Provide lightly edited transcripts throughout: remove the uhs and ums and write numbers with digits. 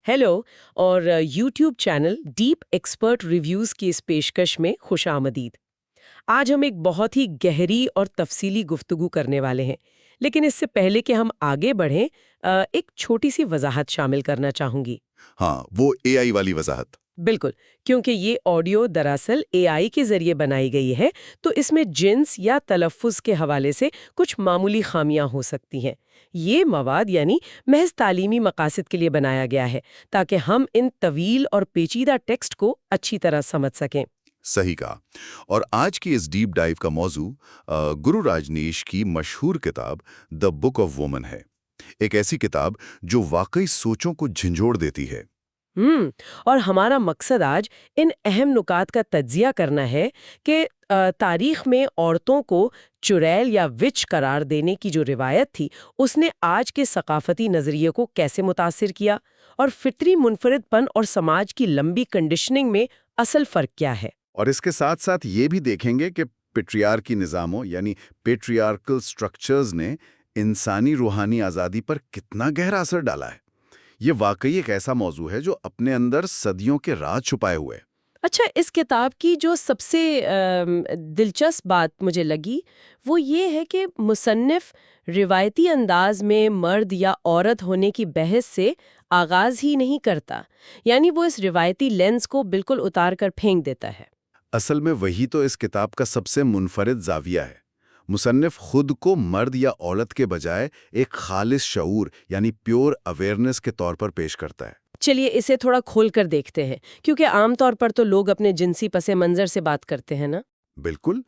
Hello اور YouTube channel deep expert reviews کی اس پیشکش میں خوش آمدید۔ آج ہم ایک بہت ہی گہری اور تفصیلی گفتگو کرنے والے ہیں، لیکن اس سے پہلے کہ ہم آگے بڑھیں ایک چھوٹی سی وضاحت شامل کرنا چاہوں گی۔ ہاں، وہ اے آئی والی وضاحت۔ بالکل، کیونکہ یہ آڈیو دراصل اے آئی کے ذریعے بنائی گئی ہے، تو اس میں جنس یا تلفظ کے حوالے سے کچھ معمولی خامیاں ہو سکتی ہیں۔ یہ مواد یعنی محض تعلیمی مقاصد کے لیے بنایا گیا ہے تاکہ ہم ان طویل اور پیچیدہ ٹیکسٹ کو اچھی طرح سمجھ سکیں۔ صحیح کہا۔ اور آج کی اس ڈیپ ڈائیو کا موضوع گرو راجنیش کی مشہور کتاب دا بک آف وومن ہے، ایک ایسی کتاب جو واقعی سوچوں کو جھنجھوڑ دیتی ہے۔ اور ہمارا مقصد آج ان اہم نکات کا تجزیہ کرنا ہے کہ تاریخ میں عورتوں کو چڑیل یا وچ قرار دینے کی جو روایت تھی، اس نے آج کے ثقافتی نظریے کو کیسے متاثر کیا، اور فطری منفرد پن اور سماج کی لمبی کنڈیشننگ میں اصل فرق کیا ہے۔ اور اس کے ساتھ ساتھ یہ بھی دیکھیں گے کہ پیٹریارکی نظاموں یعنی پیٹریارکل سٹرکچرز نے انسانی روحانی آزادی پر کتنا گہرا اثر ڈالا ہے۔ یہ واقعی ایک ایسا موضوع ہے جو اپنے اندر صدیوں کے راز چھپائے ہوئے۔ اچھا، اس کتاب کی جو سب سے دلچسپ بات مجھے لگی وہ یہ ہے کہ مصنف روایتی انداز میں مرد یا عورت ہونے کی بحث سے آغاز ہی نہیں کرتا، یعنی وہ اس روایتی لینز کو بالکل اتار کر پھینک دیتا ہے۔ اصل میں وہی تو اس کتاب کا سب سے منفرد زاویہ ہے۔ مصنف خود کو مرد یا عورت کے بجائے ایک خالص شعور یعنی پیور اویئرنس کے طور پر پیش کرتا ہے۔ چلیے اسے تھوڑا کھول کر دیکھتے ہیں، کیونکہ عام طور پر تو لوگ اپنے جنسی پس منظر سے بات کرتے ہیں نا۔ بالکل،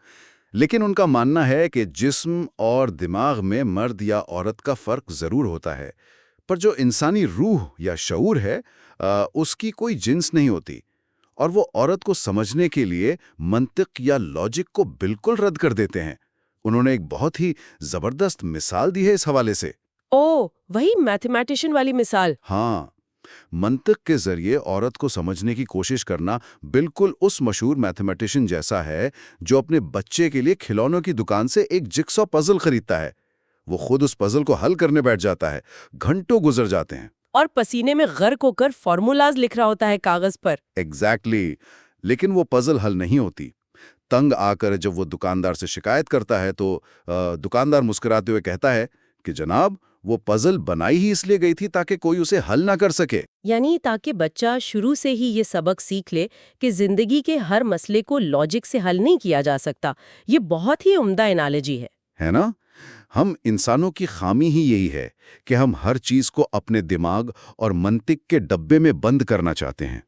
لیکن ان کا ماننا ہے کہ جسم اور دماغ میں مرد یا عورت کا فرق ضرور ہوتا ہے، پر جو انسانی روح یا شعور ہے اس کی کوئی جنس نہیں ہوتی، اور وہ عورت کو سمجھنے کے لیے منطق یا لاجک کو بالکل رد کر دیتے ہیں۔ انہوں نے ایک بہت ہی زبردست مثال دی ہے اس حوالے سے۔ وہی میتھمیٹیشین والی مثال۔ ہاں، منطق کے ذریعے عورت کو سمجھنے کی کوشش کرنا بالکل اس مشہور میتھمیٹیشین جیسا ہے جو اپنے بچے کے لیے کھلونوں کی دکان سے ایک جگسا پزل خریدتا ہے۔ وہ خود اس پزل کو حل کرنے بیٹھ جاتا ہے، گھنٹوں گزر جاتے ہیں، اور پسینے میں غرق ہو کر فارمولاز لکھ رہا ہوتا ہے کاغذ پر۔ ایگزیکٹلی، لیکن وہ پزل حل نہیں ہوتی۔ تنگ آ کر جب وہ دکاندار سے شکایت کرتا ہے تو دکاندار مسکراتے ہوئے کہتا ہے کہ جناب، وہ پزل بنائی ہی اس لیے گئی تھی تاکہ کوئی اسے حل نہ کر سکے۔ یعنی تاکہ بچہ شروع سے ہی یہ سبق سیکھ لے کہ زندگی کے ہر مسئلے کو لاجک سے حل نہیں کیا جا سکتا۔ یہ بہت ہی عمدہ انالوجی ہے نا؟ ہم انسانوں کی خامی ہی یہی ہے کہ ہم ہر چیز کو اپنے دماغ اور منطق کے ڈبے میں بند کرنا چاہتے ہیں،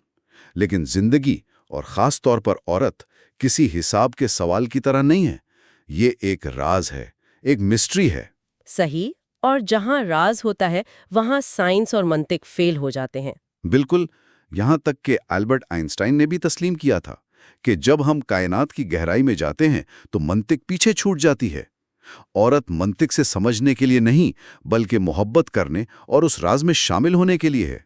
لیکن زندگی اور خاص طور پر عورت کسی حساب کے سوال کی طرح نہیں ہے۔ یہ ایک راز ہے، ایک مسٹری ہے۔ صحیح، اور جہاں راز ہوتا ہے وہاں سائنس اور منطق فیل ہو جاتے ہیں۔ بالکل، یہاں تک کہ البرٹ آئنسٹائن نے بھی تسلیم کیا تھا کہ جب ہم کائنات کی گہرائی میں جاتے ہیں تو منطق پیچھے چھوٹ جاتی ہے۔ عورت منطق سے سمجھنے کے لیے نہیں بلکہ محبت کرنے اور اس راز میں شامل ہونے کے لیے ہے۔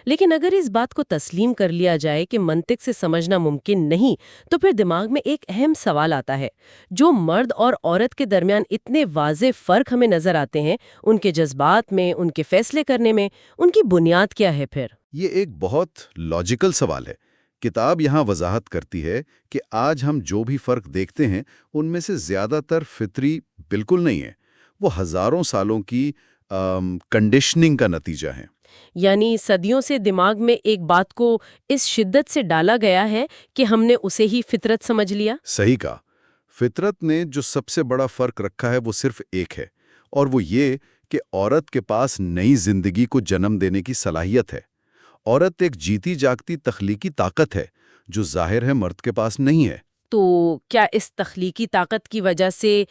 لیکن اگر اس بات کو تسلیم کر لیا جائے کہ منطق سے سمجھنا ممکن نہیں، تو پھر دماغ میں ایک اہم سوال آتا ہے۔ جو مرد اور عورت کے درمیان اتنے واضح فرق ہمیں نظر آتے ہیں، ان کے جذبات میں، ان کے فیصلے کرنے میں، ان کی بنیاد کیا ہے پھر؟ یہ ایک بہت لاجیکل سوال ہے۔ کتاب یہاں وضاحت کرتی ہے کہ آج ہم جو بھی فرق دیکھتے ہیں ان میں سے زیادہ تر فطری بالکل نہیں ہے، وہ ہزاروں سالوں کی کنڈیشننگ کا نتیجہ ہے۔ یعنی صدیوں سے دماغ میں ایک بات کو اس شدت سے ڈالا گیا ہے کہ ہم نے اسے ہی فطرت سمجھ لیا۔ صحیح کہا۔ فطرت نے جو سب سے بڑا فرق رکھا ہے وہ صرف ایک ہے، اور وہ یہ کہ عورت کے پاس نئی زندگی کو جنم دینے کی صلاحیت ہے۔ عورت ایک جیتی جاگتی تخلیقی طاقت ہے جو ظاہر ہے مرد کے پاس نہیں ہے۔ تو کیا اس تخلیقی طاقت کی وجہ سے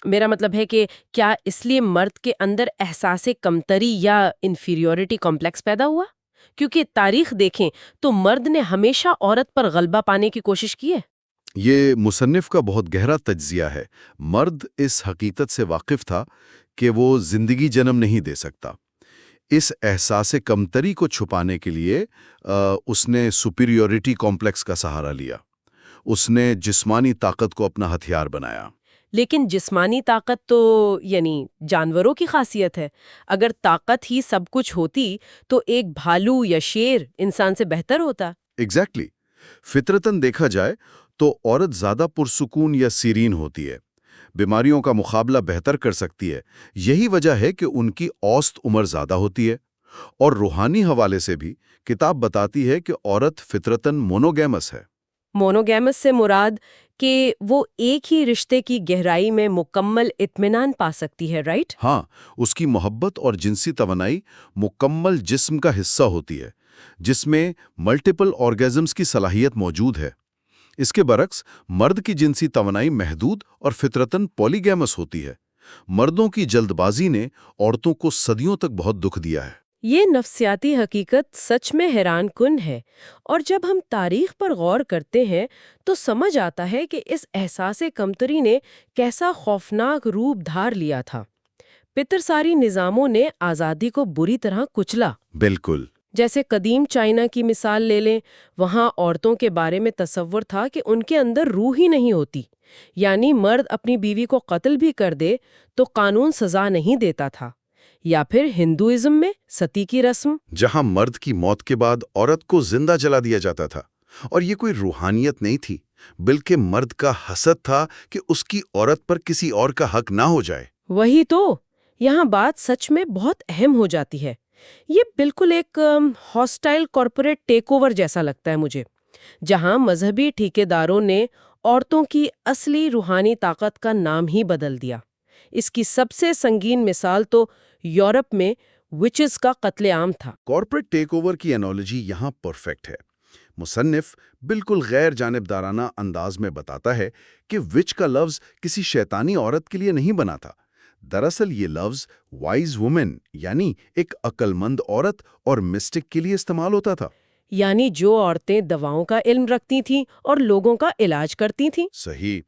میرا مطلب ہے کہ کیا اس لیے مرد کے اندر احساس کمتری یا انفیریورٹی کمپلیکس پیدا ہوا؟ کیونکہ تاریخ دیکھیں تو مرد نے ہمیشہ عورت پر غلبہ پانے کی کوشش کی ہے۔ یہ مصنف کا بہت گہرا تجزیہ ہے۔ مرد اس حقیقت سے واقف تھا کہ وہ زندگی جنم نہیں دے سکتا۔ اس احساس کمتری کو چھپانے کے لیے اس نے سپیریورٹی کمپلیکس کا سہارا لیا۔ اس نے جسمانی طاقت کو اپنا ہتھیار بنایا۔ لیکن جسمانی طاقت تو یعنی جانوروں کی خاصیت ہے. اگر طاقت ہی سب کچھ ہوتی تو ایک بھالو یا شیر انسان سے بہتر ہوتا. ایگزیکٹلی فطرتاً دیکھا جائے تو عورت زیادہ پرسکون یا سیرین ہوتی ہے، بیماریوں کا مقابلہ بہتر کر سکتی ہے. یہی وجہ ہے کہ ان کی اوسط عمر زیادہ ہوتی ہے. اور روحانی حوالے سے بھی کتاب بتاتی ہے کہ عورت فطرتاً مونوگیمس ہے. مونوگیمس سے مراد کہ وہ ایک ہی رشتے کی گہرائی میں مکمل اطمینان پا سکتی ہے، رائٹ؟ ہاں، اس کی محبت اور جنسی توانائی مکمل جسم کا حصہ ہوتی ہے، جس میں ملٹیپل آرگیزمز کی صلاحیت موجود ہے. اس کے برعکس مرد کی جنسی توانائی محدود اور فطرتاً پولیگیمس ہوتی ہے. مردوں کی جلد بازی نے عورتوں کو صدیوں تک بہت دکھ دیا ہے. یہ نفسیاتی حقیقت سچ میں حیران کن ہے، اور جب ہم تاریخ پر غور کرتے ہیں تو سمجھ آتا ہے کہ اس احساس کمتری نے کیسا خوفناک روپ دھار لیا تھا. پترساری نظاموں نے آزادی کو بری طرح کچلا. بالکل. جیسے قدیم چائنا کی مثال لے لیں، وہاں عورتوں کے بارے میں تصور تھا کہ ان کے اندر روح ہی نہیں ہوتی، یعنی مرد اپنی بیوی کو قتل بھی کر دے تو قانون سزا نہیں دیتا تھا. یا پھر ہندوازم میں ستی کی رسم، جہاں مرد کی موت کے بعد عورت کو زندہ جلا دیا جاتا تھا. اور یہ کوئی روحانیت نہیں تھی، بلکہ مرد کا حسد تھا کہ اس کی عورت پر کسی اور کا حق نہ ہو جائے. وہی تو یہاں بات سچ میں بہت اہم ہو جاتی ہے. یہ بالکل ایک ہاسٹائل کارپوریٹ ٹیک اوور جیسا لگتا ہے مجھے، جہاں مذہبی ٹھیکیداروں نے عورتوں کی اصلی روحانی طاقت کا نام ہی بدل دیا. اس کی سب سے سنگین مثال تو یورپ میں وچز کا قتل عام تھا. کارپوریٹ ٹیک اوور کی انالوجی یہاں پرفیکٹ ہے. مصنف بالکل غیر جانبدارانہ انداز میں بتاتا ہے کہ وچ کا لفظ کسی شیطانی عورت کے لیے نہیں بنا تھا. دراصل یہ لفظ وائز وومن یعنی ایک عقل مند عورت اور مسٹک کے لیے استعمال ہوتا تھا. یعنی جو عورتیں دواؤں کا علم رکھتی تھیں اور لوگوں کا علاج کرتی تھیں. صحیح.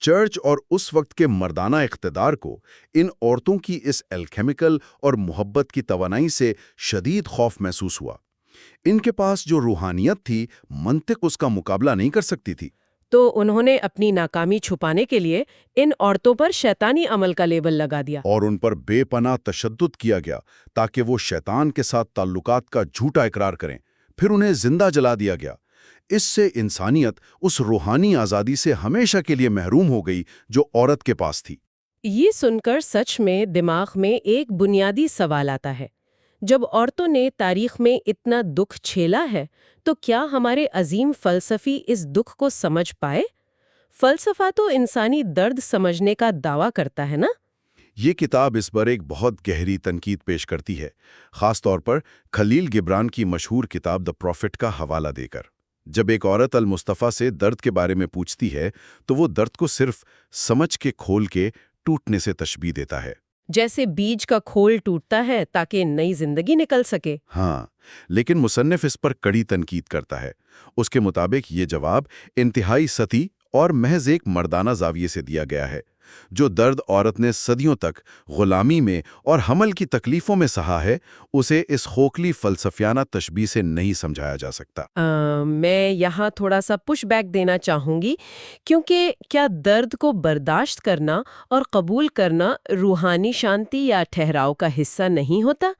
چرچ اور اس وقت کے مردانہ اقتدار کو ان عورتوں کی اس الکیمیکل اور محبت کی توانائی سے شدید خوف محسوس ہوا. ان کے پاس جو روحانیت تھی، منطق اس کا مقابلہ نہیں کر سکتی تھی. تو انہوں نے اپنی ناکامی چھپانے کے لیے ان عورتوں پر شیطانی عمل کا لیبل لگا دیا. اور ان پر بے پناہ تشدد کیا گیا تاکہ وہ شیطان کے ساتھ تعلقات کا جھوٹا اقرار کریں. پھر انہیں زندہ جلا دیا گیا. اس سے انسانیت اس روحانی آزادی سے ہمیشہ کے لیے محروم ہو گئی جو عورت کے پاس تھی. یہ سن کر سچ میں دماغ میں ایک بنیادی سوال آتا ہے. جب عورتوں نے تاریخ میں اتنا دکھ جھیلا ہے تو کیا ہمارے عظیم فلسفی اس دکھ کو سمجھ پائے؟ فلسفہ تو انسانی درد سمجھنے کا دعویٰ کرتا ہے نا؟ یہ کتاب اس پر ایک بہت گہری تنقید پیش کرتی ہے، خاص طور پر خلیل گبران کی مشہور کتاب دا پروفٹ کا حوالہ دے کر. جب ایک عورت المصطفیٰ سے درد کے بارے میں پوچھتی ہے تو وہ درد کو صرف سمجھ کے کھول کے ٹوٹنے سے تشبیہ دیتا ہے. جیسے بیج کا کھول ٹوٹتا ہے تاکہ نئی زندگی نکل سکے. ہاں، لیکن مصنف اس پر کڑی تنقید کرتا ہے. اس کے مطابق یہ جواب انتہائی سطحی اور محض ایک مردانہ زاویے سے دیا گیا ہے. جو درد عورت نے صدیوں تک غلامی میں اور حمل کی تکلیفوں میں سہا ہے، اسے اس کھوکھلی فلسفیانہ تشبیہ سے نہیں سمجھایا جا سکتا. میں یہاں تھوڑا سا پش بیک دینا چاہوں گی، کیونکہ کیا درد کو برداشت کرنا اور قبول کرنا روحانی شانتی یا ٹھہراؤ کا حصہ نہیں ہوتا؟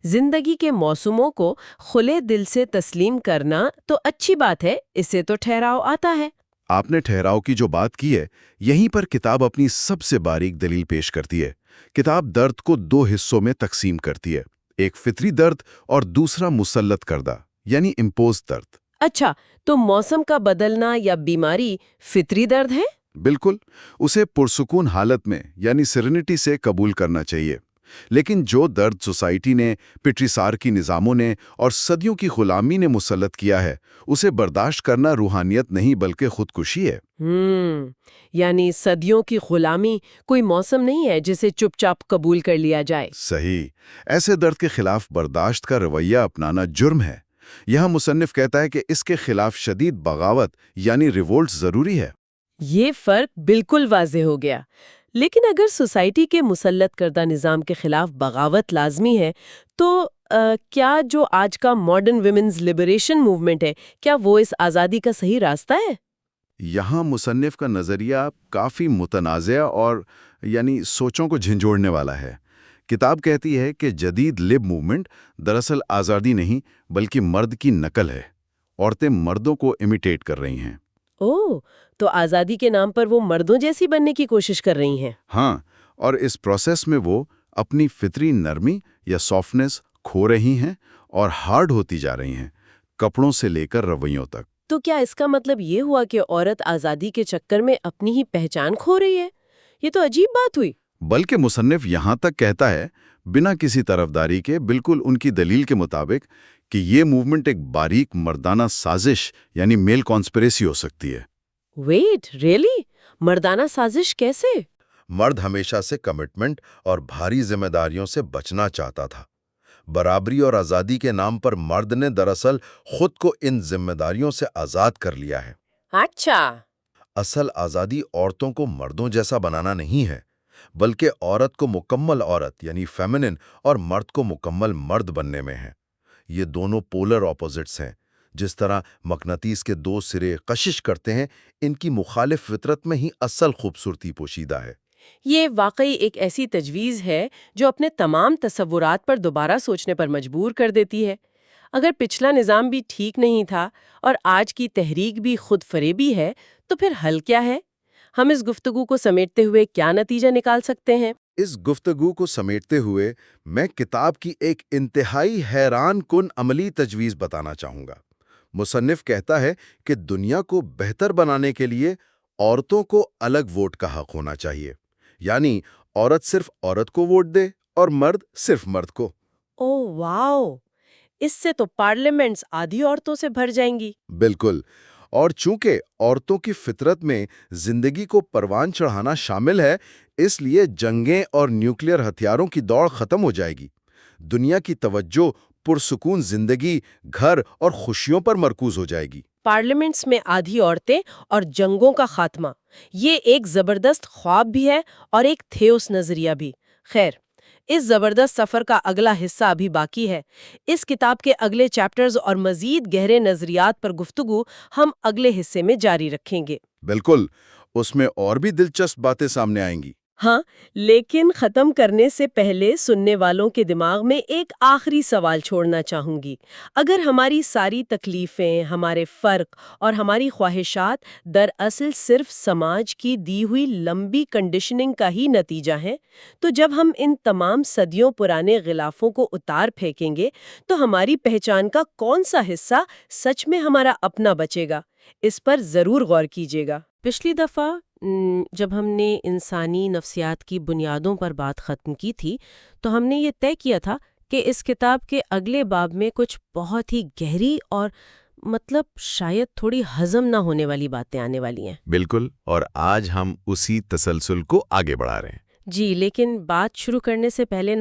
زندگی کے موسموں کو کھلے دل سے تسلیم کرنا تو اچھی بات ہے، اس سے تو ٹھہراؤ آتا ہے. آپ نے ٹھہراؤ کی جو بات کی ہے، یہیں پر کتاب اپنی سب سے باریک دلیل پیش کرتی ہے. کتاب درد کو دو حصوں میں تقسیم کرتی ہے، ایک فطری درد اور دوسرا مسلط کردہ یعنی امپوز درد. اچھا، تو موسم کا بدلنا یا بیماری فطری درد ہے؟ بالکل، اسے پرسکون حالت میں یعنی سیرینٹی سے قبول کرنا چاہیے. لیکن جو درد سوسائٹی نے، پٹریسار کی نظاموں نے اور صدیوں کی غلامی نے مسلط کیا ہے، اسے برداشت کرنا روحانیت نہیں بلکہ خودکشی ہے. یعنی صدیوں کی غلامی کوئی موسم نہیں ہے جسے چپ چاپ قبول کر لیا جائے. صحیح. ایسے درد کے خلاف برداشت کا رویہ اپنانا جرم ہے. یہاں مصنف کہتا ہے کہ اس کے خلاف شدید بغاوت یعنی ریولٹ ضروری ہے. یہ فرق بالکل واضح ہو گیا. لیکن اگر سوسائٹی کے مسلط کردہ نظام کے خلاف بغاوت لازمی ہے تو کیا جو آج کا ماڈرن ویمنز لبریشن موومنٹ ہے، کیا وہ اس آزادی کا صحیح راستہ ہے؟ یہاں مصنف کا نظریہ کافی متنازع اور سوچوں کو جھنجھوڑنے والا ہے۔ کتاب کہتی ہے کہ جدید لب موومنٹ دراصل آزادی نہیں بلکہ مرد کی نقل ہے۔ عورتیں مردوں کو امیٹیٹ کر رہی ہیں۔ اوہ، تو آزادی کے نام پر وہ مردوں جیسی بننے کی کوشش کر رہی ہیں۔ ہاں، اور اس پروسیس میں وہ اپنی فطری نرمی یا سافٹنس کھو رہی ہیں اور ہارڈ ہوتی جا رہی ہیں، کپڑوں سے لے کر رویوں تک۔ تو کیا اس کا مطلب یہ ہوا کہ عورت آزادی کے چکر میں اپنی ہی پہچان کھو رہی ہے؟ یہ تو عجیب بات ہوئی۔ بلکہ مصنف یہاں تک کہتا ہے، بنا کسی طرفداری کے، بالکل ان کی دلیل کے مطابق، کہ یہ موومنٹ ایک باریک مردانہ سازش میل کانسپریسی ہو سکتی ہے۔ Wait, really? مردانہ سازش کیسے؟ مرد ہمیشہ سے کمٹمنٹ اور بھاری ذمہ داریوں سے بچنا چاہتا تھا۔ برابری اور آزادی کے نام پر مرد نے دراصل خود کو ان ذمہ داریوں سے آزاد کر لیا ہے۔ اچھا۔ اصل آزادی عورتوں کو مردوں جیسا بنانا نہیں ہے، بلکہ عورت کو مکمل عورت فیمنن اور مرد کو مکمل مرد بننے میں ہے۔ یہ دونوں پولر اپوزٹس ہیں۔ جس طرح مقناطیس کے دو سرے کشش کرتے ہیں، ان کی مخالف فطرت میں ہی اصل خوبصورتی پوشیدہ ہے۔ یہ واقعی ایک ایسی تجویز ہے جو اپنے تمام تصورات پر دوبارہ سوچنے پر مجبور کر دیتی ہے۔ اگر پچھلا نظام بھی ٹھیک نہیں تھا اور آج کی تحریک بھی خود فریبی ہے، تو پھر حل کیا ہے؟ ہم اس گفتگو کو سمیٹتے ہوئے کیا نتیجہ نکال سکتے ہیں؟ اس گفتگو کو سمیٹتے ہوئے میں کتاب کی ایک انتہائی حیران کن عملی تجویز بتانا چاہوں گا۔ مصنف کہتا ہے کہ دنیا کو بہتر بنانے کے لیے عورتوں کو الگ ووٹ کا حق ہونا چاہیے، یعنی عورت صرف عورت کو ووٹ دے اور مرد صرف مرد کو۔ اوہ واو! اس سے تو پارلیمنٹس آدھی عورتوں سے بھر جائیں گی۔ بالکل، اور چونکہ عورتوں کی فطرت میں زندگی کو پروان چڑھانا شامل ہے، اس لیے جنگیں اور نیوکلیر ہتھیاروں کی دوڑ ختم ہو جائے گی۔ دنیا کی توجہ پرسکون زندگی، گھر اور خوشیوں پر مرکوز ہو جائے گی۔ پارلیمنٹس میں آدھی عورتیں اور جنگوں کا خاتمہ، یہ ایک زبردست خواب بھی ہے اور ایک تھیوس نظریہ بھی۔ خیر، اس زبردست سفر کا اگلا حصہ ابھی باقی ہے۔ اس کتاب کے اگلے چیپٹرز اور مزید گہرے نظریات پر گفتگو ہم اگلے حصے میں جاری رکھیں گے۔ بالکل، اس میں اور بھی دلچسپ باتیں سامنے آئیں گی۔ ہاں، لیکن ختم کرنے سے پہلے سننے والوں کے دماغ میں ایک آخری سوال چھوڑنا چاہوں گی۔ اگر ہماری ساری تکلیفیں، ہمارے فرق اور ہماری خواہشات دراصل صرف سماج کی دی ہوئی لمبی کنڈیشننگ کا ہی نتیجہ ہیں، تو جب ہم ان تمام صدیوں پرانے غلافوں کو اتار پھینکیں گے تو ہماری پہچان کا کون سا حصہ سچ میں ہمارا اپنا بچے گا؟ اس پر ضرور غور کیجیے گا۔ پچھلی دفعہ جب ہم نے انسانی نفسیات کی بنیادوں پر بات ختم کی تھی تو ہم نے یہ طے کیا تھا کہ اس کتاب کے اگلے باب میں کچھ بہت ہی گہری اور شاید تھوڑی ہضم نہ ہونے والی باتیں آنے والی ہیں۔ بالکل، اور آج ہم اسی تسلسل کو آگے بڑھا رہے ہیں۔ جی، لیکن بات شروع کرنے سے پہلے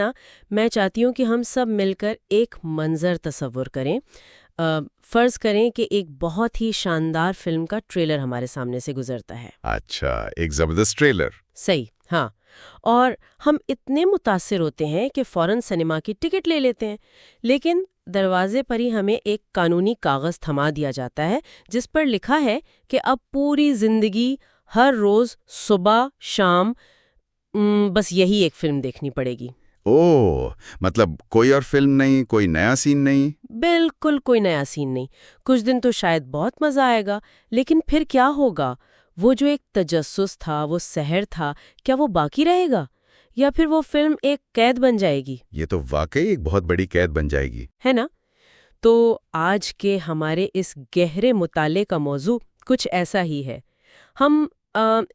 میں چاہتی ہوں کہ ہم سب مل کر ایک منظر تصور کریں۔ فرض کریں کہ ایک بہت ہی شاندار فلم کا ٹریلر ہمارے سامنے سے گزرتا ہے۔ اچھا، ایک زبردست ٹریلر۔ صحیح، ہاں، اور ہم اتنے متاثر ہوتے ہیں کہ فوراً سنیما کی ٹکٹ لے لیتے ہیں، لیکن دروازے پر ہی ہمیں ایک قانونی کاغذ تھما دیا جاتا ہے جس پر لکھا ہے کہ اب پوری زندگی ہر روز صبح شام بس یہی ایک فلم دیکھنی پڑے گی۔ اوہ، مطلب کوئی اور فلم نہیں، کوئی نیا سین نہیں؟ بالکل کوئی نیا سین نہیں۔ کچھ دن تو شاید بہت مزہ آئے گا، لیکن پھر کیا ہوگا؟ وہ جو ایک تجسس تھا، وہ سحر تھا، کیا وہ باقی رہے گا یا پھر وہ فلم ایک قید بن جائے گی؟ یہ تو واقعی ایک بہت بڑی قید بن جائے گی، ہے نا؟ تو آج کے ہمارے اس گہرے مطالعے کا موضوع کچھ ایسا ہی ہے۔ ہم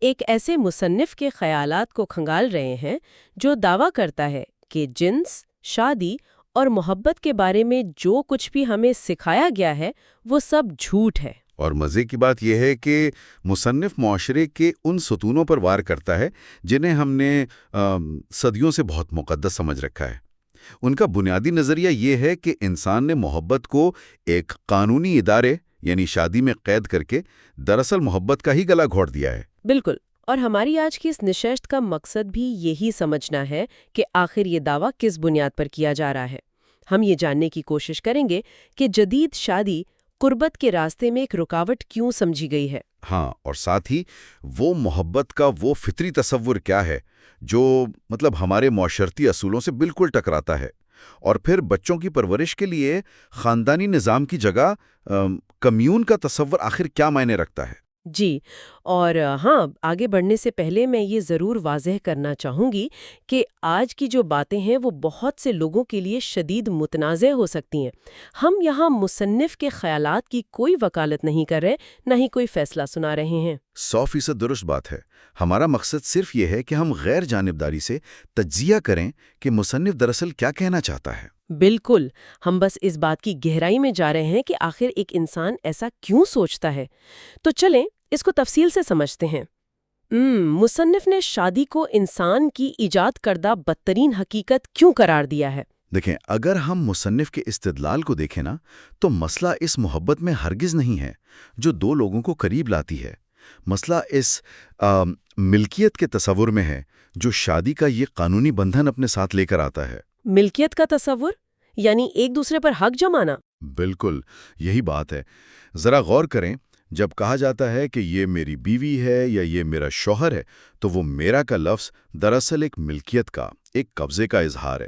ایک ایسے مصنف کے خیالات کو کھنگال رہے ہیں جو دعویٰ کرتا ہے کہ جنس، شادی اور محبت کے بارے میں جو کچھ بھی ہمیں سکھایا گیا ہے وہ سب جھوٹ ہے۔ اور مزے کی بات یہ ہے کہ مصنف معاشرے کے ان ستونوں پر وار کرتا ہے جنہیں ہم نے صدیوں سے بہت مقدس سمجھ رکھا ہے۔ ان کا بنیادی نظریہ یہ ہے کہ انسان نے محبت کو ایک قانونی ادارے شادی میں قید کر کے دراصل محبت کا ہی گلا گھونٹ دیا ہے۔ بالکل، اور ہماری آج کی اس نشست کا مقصد بھی یہی سمجھنا ہے کہ آخر یہ دعویٰ کس بنیاد پر کیا جا رہا ہے۔ ہم یہ جاننے کی کوشش کریں گے کہ جدید شادی قربت کے راستے میں ایک رکاوٹ کیوں سمجھی گئی ہے؟ ہاں، اور ساتھ ہی وہ محبت کا وہ فطری تصور کیا ہے جو ہمارے معاشرتی اصولوں سے بالکل ٹکراتا ہے، اور پھر بچوں کی پرورش کے لیے خاندانی نظام کی جگہ کمیون کا تصور آخر کیا معنی رکھتا ہے؟ جی، اور ہاں، آگے بڑھنے سے پہلے میں یہ ضرور واضح کرنا چاہوں گی کہ آج کی جو باتیں ہیں وہ بہت سے لوگوں کے لیے شدید متنازع ہو سکتی ہیں۔ ہم یہاں مصنف کے خیالات کی کوئی وکالت نہیں کر رہے، نہ ہی کوئی فیصلہ سنا رہے ہیں۔ 100% درست بات ہے۔ ہمارا مقصد صرف یہ ہے کہ ہم غیر جانبداری سے تجزیہ کریں کہ مصنف دراصل کیا کہنا چاہتا ہے۔ بالکل، ہم بس اس بات کی گہرائی میں جا رہے ہیں کہ آخر ایک انسان ایسا کیوں سوچتا ہے۔ تو چلیں اس کو تفصیل سے سمجھتے ہیں۔ مصنف نے شادی کو انسان کی ایجاد کردہ بدترین حقیقت کیوں قرار دیا ہے؟ دیکھیں، اگر ہم مصنف کے استدلال کو دیکھیں نا، تو مسئلہ اس محبت میں ہرگز نہیں ہے جو دو لوگوں کو قریب لاتی ہے۔ مسئلہ اس ملکیت کے تصور میں ہے جو شادی کا یہ قانونی بندھن اپنے ساتھ لے کر آتا ہے۔ ملکیت کا تصور؟ یعنی ایک دوسرے پر حق جمانا؟ بالکل، یہی بات ہے۔ ذرا غور کریں، جب کہا جاتا ہے کہ یہ میری بیوی ہے یا یہ میرا شوہر ہے، تو وہ میرا کا لفظ دراصل ایک ملکیت کا، ایک قبضے کا اظہار ہے۔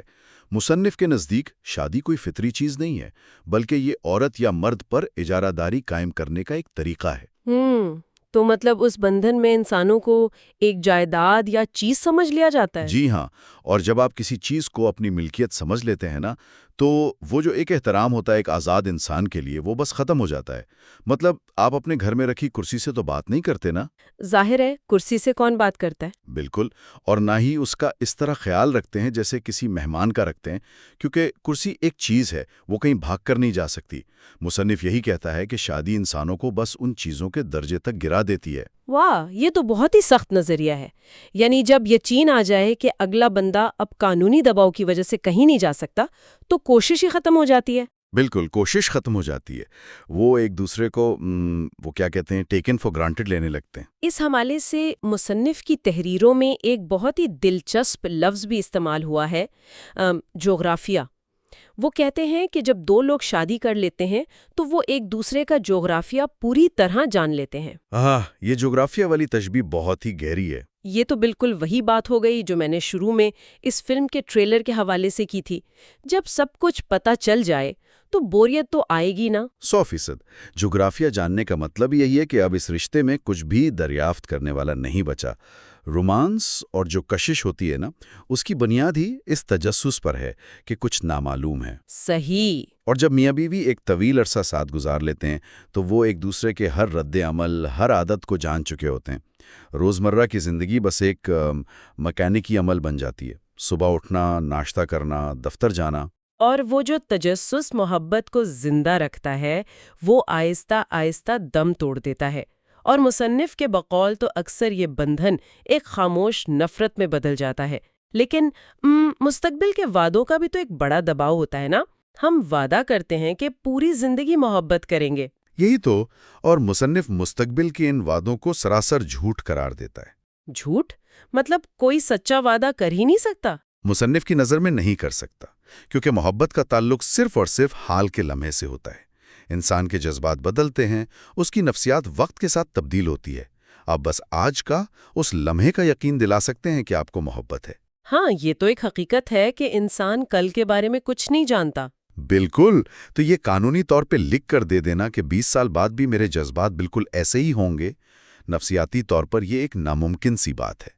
مصنف کے نزدیک شادی کوئی فطری چیز نہیں ہے، بلکہ یہ عورت یا مرد پر اجارہ داری قائم کرنے کا ایک طریقہ ہے۔ تو مطلب اس بندھن میں انسانوں کو ایک جائیداد یا چیز سمجھ لیا جاتا ہے؟ جی ہاں، اور جب آپ کسی چیز کو اپنی ملکیت سمجھ لیتے ہیں نا، تو وہ جو ایک احترام ہوتا ہے ایک آزاد انسان کے لیے، وہ بس ختم ہو جاتا ہے۔ آپ اپنے گھر میں رکھی کرسی سے تو بات نہیں کرتے نا؟ ظاہر ہے، کرسی سے کون بات کرتا ہے؟ بالکل، اور نہ ہی اس کا اس طرح خیال رکھتے ہیں جیسے کسی مہمان کا رکھتے ہیں، کیونکہ کرسی ایک چیز ہے، وہ کہیں بھاگ کر نہیں جا سکتی۔ مصنف یہی کہتا ہے کہ شادی انسانوں کو بس ان چیزوں کے درجے تک گرا دیتی ہے۔ واہ، یہ تو بہت ہی سخت نظریہ ہے۔ یعنی جب یقین آ جائے کہ اگلا بندہ اب قانونی دباؤ کی وجہ سے کہیں نہیں جا سکتا، تو کوشش ہی ختم ہو جاتی ہے۔ بالکل، کوشش ختم ہو جاتی ہے۔ وہ ایک دوسرے کو وہ کیا کہتے ہیں، ٹیکن فار گرانٹڈ لینے لگتے ہیں۔ اس حوالے سے مصنف کی تحریروں میں ایک بہت ہی دلچسپ لفظ بھی استعمال ہوا ہے، جغرافیہ۔ وہ کہتے ہیں کہ جب دو لوگ شادی کر لیتے ہیں تو وہ ایک دوسرے کا جغرافیہ پوری طرح جان لیتے ہیں۔ یہ جغرافیہ والی تشبیہ بہت ہی گہری ہے۔ یہ تو بالکل وہی بات ہو گئی جو میں نے شروع میں اس فلم کے ٹریلر کے حوالے سے کی تھی۔ جب سب کچھ پتہ چل جائے تو بوریت تو آئے گی نا۔ 100%۔ جغرافیہ جاننے کا مطلب یہی ہے کہ اب اس رشتے میں کچھ بھی دریافت کرنے والا نہیں بچا۔ رومانس اور جو کشش ہوتی ہے نا، اس کی بنیاد ہی اس تجسس پر ہے کہ کچھ نامعلوم ہے۔ صحیح۔ اور جب میاں بیوی ایک طویل عرصہ ساتھ گزار لیتے ہیں تو وہ ایک دوسرے کے ہر رد عمل، ہر عادت کو جان چکے ہوتے ہیں۔ روزمرہ کی زندگی بس ایک مکینکی عمل بن جاتی ہے۔ صبح اٹھنا، ناشتہ کرنا، دفتر جانا۔ اور وہ جو تجسس محبت کو زندہ رکھتا ہے وہ آہستہ آہستہ دم توڑ دیتا ہے، اور مصنف کے بقول تو اکثر یہ بندھن ایک خاموش نفرت میں بدل جاتا ہے۔ لیکن مستقبل کے وعدوں کا بھی تو ایک بڑا دباؤ ہوتا ہے نا۔ ہم وعدہ کرتے ہیں کہ پوری زندگی محبت کریں گے۔ یہی تو، اور مصنف مستقبل کے ان وعدوں کو سراسر جھوٹ قرار دیتا ہے۔ جھوٹ؟ مطلب کوئی سچا وعدہ کر ہی نہیں سکتا؟ مصنف کی نظر میں نہیں کر سکتا، کیونکہ محبت کا تعلق صرف اور صرف حال کے لمحے سے ہوتا ہے۔ انسان کے جذبات بدلتے ہیں، اس کی نفسیات وقت کے ساتھ تبدیل ہوتی ہے۔ آپ بس آج کا، اس لمحے کا یقین دلا سکتے ہیں کہ آپ کو محبت ہے۔ ہاں، یہ تو ایک حقیقت ہے کہ انسان کل کے بارے میں کچھ نہیں جانتا۔ بالکل، تو یہ قانونی طور پہ لکھ کر دے دینا کہ 20 سال بعد بھی میرے جذبات بالکل ایسے ہی ہوں گے، نفسیاتی طور پر یہ ایک ناممکن سی بات ہے۔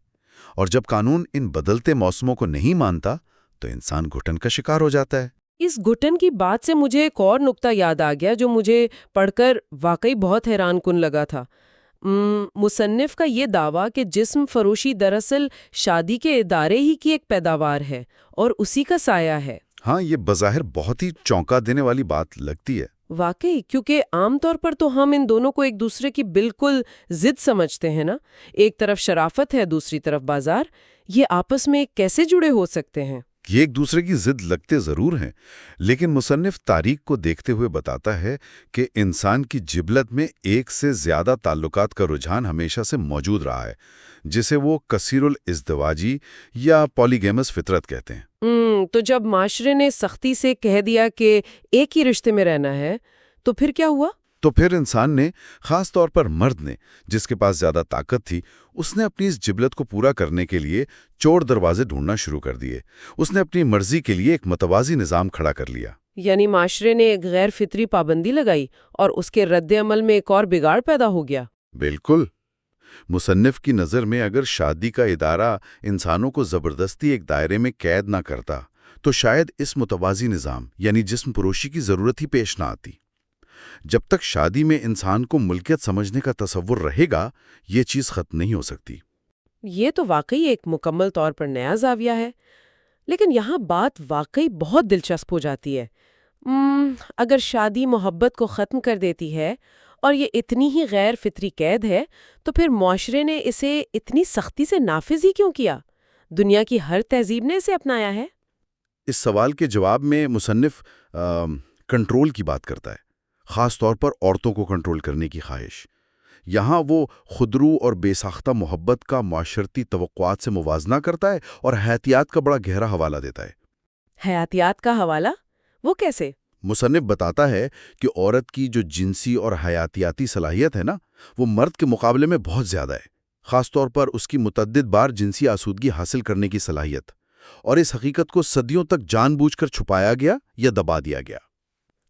اور جب قانون ان بدلتے موسموں کو نہیں مانتا تو انسان گھٹن کا شکار ہو جاتا ہے۔ اس گھٹن کی بات سے مجھے ایک اور نکتہ یاد آ گیا جو مجھے پڑھ کر واقعی بہت حیران کن لگا تھا۔ مصنف کا یہ دعویٰ کہ جسم فروشی دراصل شادی کے ادارے ہی کی ایک پیداوار ہے اور اسی کا سایہ ہے۔ ہاں، یہ بظاہر بہت ہی چونکا دینے والی بات لگتی ہے۔ واقعی، کیونکہ عام طور پر تو ہم ان دونوں کو ایک دوسرے کی بالکل ضد سمجھتے ہیں نا۔ ایک طرف شرافت ہے، دوسری طرف بازار۔ یہ آپس میں کیسے جڑے ہو سکتے ہیں؟ یہ ایک دوسرے کی ضد لگتے ضرور ہیں، لیکن مصنف تاریخ کو دیکھتے ہوئے بتاتا ہے کہ انسان کی جبلت میں ایک سے زیادہ تعلقات کا رجحان ہمیشہ سے موجود رہا ہے، جسے وہ کثیر الازدواجی یا پولیگیمس فطرت کہتے ہیں۔ تو جب معاشرے نے سختی سے کہہ دیا کہ ایک ہی رشتے میں رہنا ہے تو پھر کیا ہوا؟ تو پھر انسان نے، خاص طور پر مرد نے، جس کے پاس زیادہ طاقت تھی، اس نے اپنی اس جبلت کو پورا کرنے کے لیے چور دروازے ڈھونڈنا شروع کر دیے۔ اس نے اپنی مرضی کے لیے ایک متوازی نظام کھڑا کر لیا۔ یعنی معاشرے نے ایک غیر فطری پابندی لگائی اور اس کے رد عمل میں ایک اور بگاڑ پیدا ہو گیا۔ بالکل۔ مصنف کی نظر میں اگر شادی کا ادارہ انسانوں کو زبردستی ایک دائرے میں قید نہ کرتا تو شاید اس متوازی نظام یعنی جسم پروشی کی ضرورت ہی پیش نہ آتی۔ جب تک شادی میں انسان کو ملکیت سمجھنے کا تصور رہے گا، یہ چیز ختم نہیں ہو سکتی۔ یہ تو واقعی ایک مکمل طور پر نیا زاویہ ہے، لیکن یہاں بات واقعی بہت دلچسپ ہو جاتی ہے۔ اگر شادی محبت کو ختم کر دیتی ہے اور یہ اتنی ہی غیر فطری قید ہے تو پھر معاشرے نے اسے اتنی سختی سے نافذ ہی کیوں کیا؟ دنیا کی ہر تہذیب نے اسے اپنایا ہے۔ اس سوال کے جواب میں مصنف کنٹرول کی بات کرتا ہے، خاص طور پر عورتوں کو کنٹرول کرنے کی خواہش۔ یہاں وہ خودرو اور بے ساختہ محبت کا معاشرتی توقعات سے موازنہ کرتا ہے اور حیاتیات کا بڑا گہرا حوالہ دیتا ہے۔ حیاتیات کا حوالہ؟ وہ کیسے؟ مصنف بتاتا ہے کہ عورت کی جو جنسی اور حیاتیاتی صلاحیت ہے نا، وہ مرد کے مقابلے میں بہت زیادہ ہے، خاص طور پر اس کی متعدد بار جنسی آسودگی حاصل کرنے کی صلاحیت، اور اس حقیقت کو صدیوں تک جان بوجھ کر چھپایا گیا یا دبا دیا گیا۔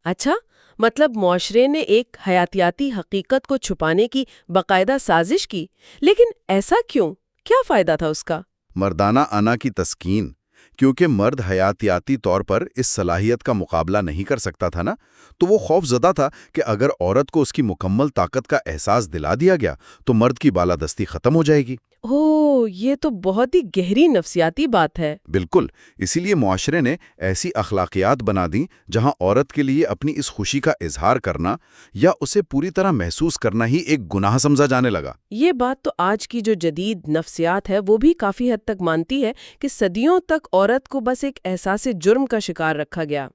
اچھا، مطلب معاشرے نے ایک حیاتیاتی حقیقت کو چھپانے کی باقاعدہ سازش کی، لیکن ایسا کیوں؟ کیا فائدہ تھا اس کا؟ مردانہ انا کی تسکین، کیونکہ مرد حیاتیاتی طور پر اس صلاحیت کا مقابلہ نہیں کر سکتا تھا نا، تو وہ خوف زدہ تھا کہ اگر عورت کو اس کی مکمل طاقت کا احساس دلا دیا گیا تو مرد کی بالادستی ختم ہو جائے گی۔ اوہ، یہ تو بہت ہی گہری نفسیاتی بات ہے۔ بالکل، اسی لیے معاشرے نے ایسی اخلاقیات بنا دیں جہاں عورت کے لیے اپنی اس خوشی کا اظہار کرنا یا اسے پوری طرح محسوس کرنا ہی ایک گناہ سمجھا جانے لگا۔ یہ بات تو آج کی جو جدید نفسیات ہے وہ بھی کافی حد تک مانتی ہے کہ صدیوں تک عورت کو بس ایک احساس جرم کا شکار رکھا گیا۔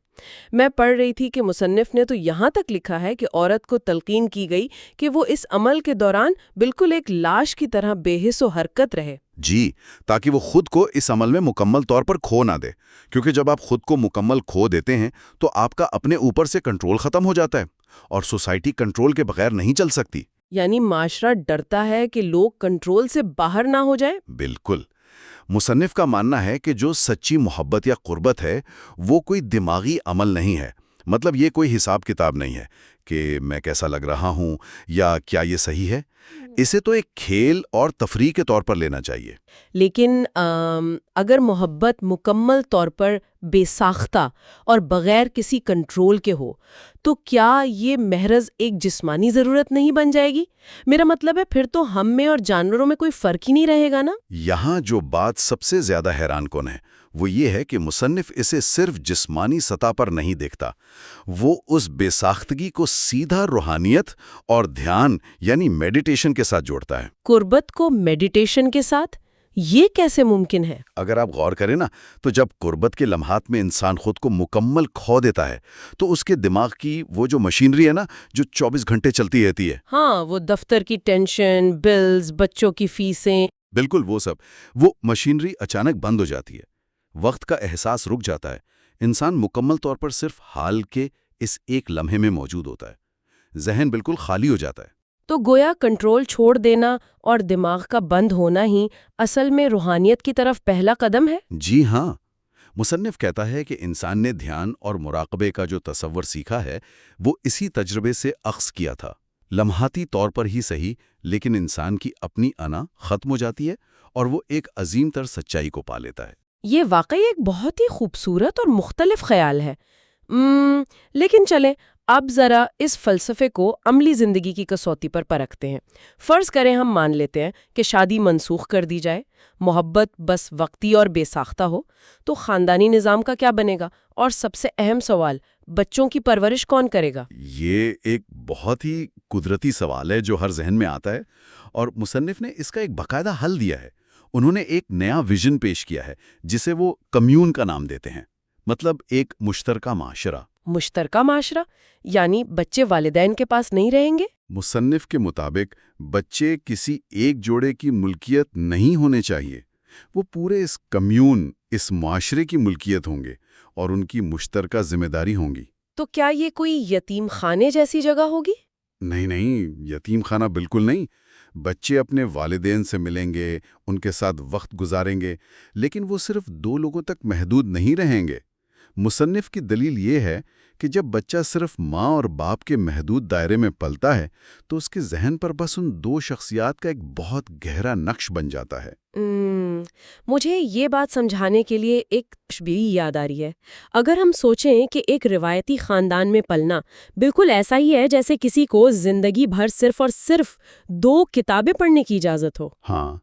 میں پڑھ رہی تھی کہ مصنف نے تو یہاں تک لکھا ہے کہ عورت کو تلقین کی گئی کہ وہ اس عمل کے دوران بالکل ایک لاش کی طرح بے حس و حرکت رہے۔ جی، تاکہ وہ خود کو اس عمل میں مکمل طور پر کھو نہ دے، کیونکہ جب آپ خود کو مکمل کھو دیتے ہیں تو آپ کا اپنے اوپر سے کنٹرول ختم ہو جاتا ہے، اور سوسائٹی کنٹرول کے بغیر نہیں چل سکتی۔ یعنی معاشرہ ڈرتا ہے کہ لوگ کنٹرول سے باہر نہ ہو جائیں۔ بالکل۔ مصنف کا ماننا ہے کہ جو سچی محبت یا قربت ہے وہ کوئی دماغی عمل نہیں ہے، مطلب یہ کوئی حساب کتاب نہیں ہے کہ میں کیسا لگ رہا ہوں یا کیا یہ صحیح ہے۔ اسے تو ایک کھیل اور تفریح کے طور پر لینا چاہیے۔ لیکن اگر محبت مکمل طور پر بے ساختہ اور بغیر کسی کنٹرول کے ہو تو کیا یہ محض ایک جسمانی ضرورت نہیں بن جائے گی؟ میرا مطلب ہے پھر تو ہم میں اور جانوروں میں کوئی فرق ہی نہیں رہے گا نا؟ یہاں جو بات سب سے زیادہ حیران کن ہے وہ یہ ہے کہ مصنف اسے صرف جسمانی سطح پر نہیں دیکھتا، وہ اس بے ساختگی کو سیدھا روحانیت اور دھیان یعنی میڈیٹیشن کے ساتھ جوڑتا ہے۔ قربت کو میڈیٹیشن کے ساتھ؟ یہ کیسے ممکن ہے؟ اگر آپ غور کریں نا تو جب قربت کے لمحات میں انسان خود کو مکمل کھو دیتا ہے تو اس کے دماغ کی وہ جو مشینری ہے نا جو 24 گھنٹے چلتی رہتی ہے، ہاں، وہ دفتر کی ٹینشن، بلز، بچوں کی فیسیں، بالکل وہ مشینری اچانک بند ہو جاتی ہے، وقت کا احساس رک جاتا ہے، انسان مکمل طور پر صرف حال کے اس ایک لمحے میں موجود ہوتا ہے، ذہن بالکل خالی ہو جاتا ہے۔ تو گویا کنٹرول چھوڑ دینا اور دماغ کا بند ہونا ہی اصل میں روحانیت کی طرف پہلا قدم ہے۔ جی ہاں، مصنف کہتا ہے کہ انسان نے دھیان اور مراقبے کا جو تصور سیکھا ہے وہ اسی تجربے سے اخذ کیا تھا، لمحاتی طور پر ہی صحیح، لیکن انسان کی اپنی انا ختم ہو جاتی ہے اور وہ ایک عظیم تر سچائی کو پا لیتا ہے۔ یہ واقعی ایک بہت ہی خوبصورت اور مختلف خیال ہے۔ لیکن چلیں اب ذرا اس فلسفے کو عملی زندگی کی کسوٹی پر پرکھتے ہیں۔ فرض کریں ہم مان لیتے ہیں کہ شادی منسوخ کر دی جائے، محبت بس وقتی اور بے ساختہ ہو، تو خاندانی نظام کا کیا بنے گا؟ اور سب سے اہم سوال، بچوں کی پرورش کون کرے گا؟ یہ ایک بہت ہی قدرتی سوال ہے جو ہر ذہن میں آتا ہے، اور مصنف نے اس کا ایک باقاعدہ حل دیا ہے۔ انہوں نے ایک نیا ویژن پیش کیا ہے جسے وہ کمیون کا نام دیتے ہیں، مطلب ایک مشترکہ معاشرہ۔ مشترکہ معاشرہ یعنی بچے والدین کے پاس نہیں رہیں گے؟ مصنف کے مطابق بچے کسی ایک جوڑے کی ملکیت نہیں ہونے چاہیے، وہ پورے اس کمیون، اس معاشرے کی ملکیت ہوں گے اور ان کی مشترکہ ذمہ داری ہوں گی۔ تو کیا یہ کوئی یتیم خانے جیسی جگہ ہوگی؟ نہیں نہیں، یتیم خانہ بالکل نہیں۔ بچے اپنے والدین سے ملیں گے، ان کے ساتھ وقت گزاریں گے، لیکن وہ صرف 2 لوگوں تک محدود نہیں رہیں گے۔ مصنف کی دلیل یہ ہے کہ جب بچہ صرف ماں اور باپ کے محدود دائرے میں پلتا ہے تو اس کے ذہن پر بس ان 2 شخصیات کا ایک بہت گہرا نقش بن جاتا ہے۔ مجھے یہ بات سمجھانے کے لیے ایک تشبیہ یاد آ رہی ہے۔ اگر ہم سوچیں کہ ایک روایتی خاندان میں پلنا بالکل ایسا ہی ہے جیسے کسی کو زندگی بھر صرف اور صرف 2 کتابیں پڑھنے کی اجازت ہو۔ ہاں،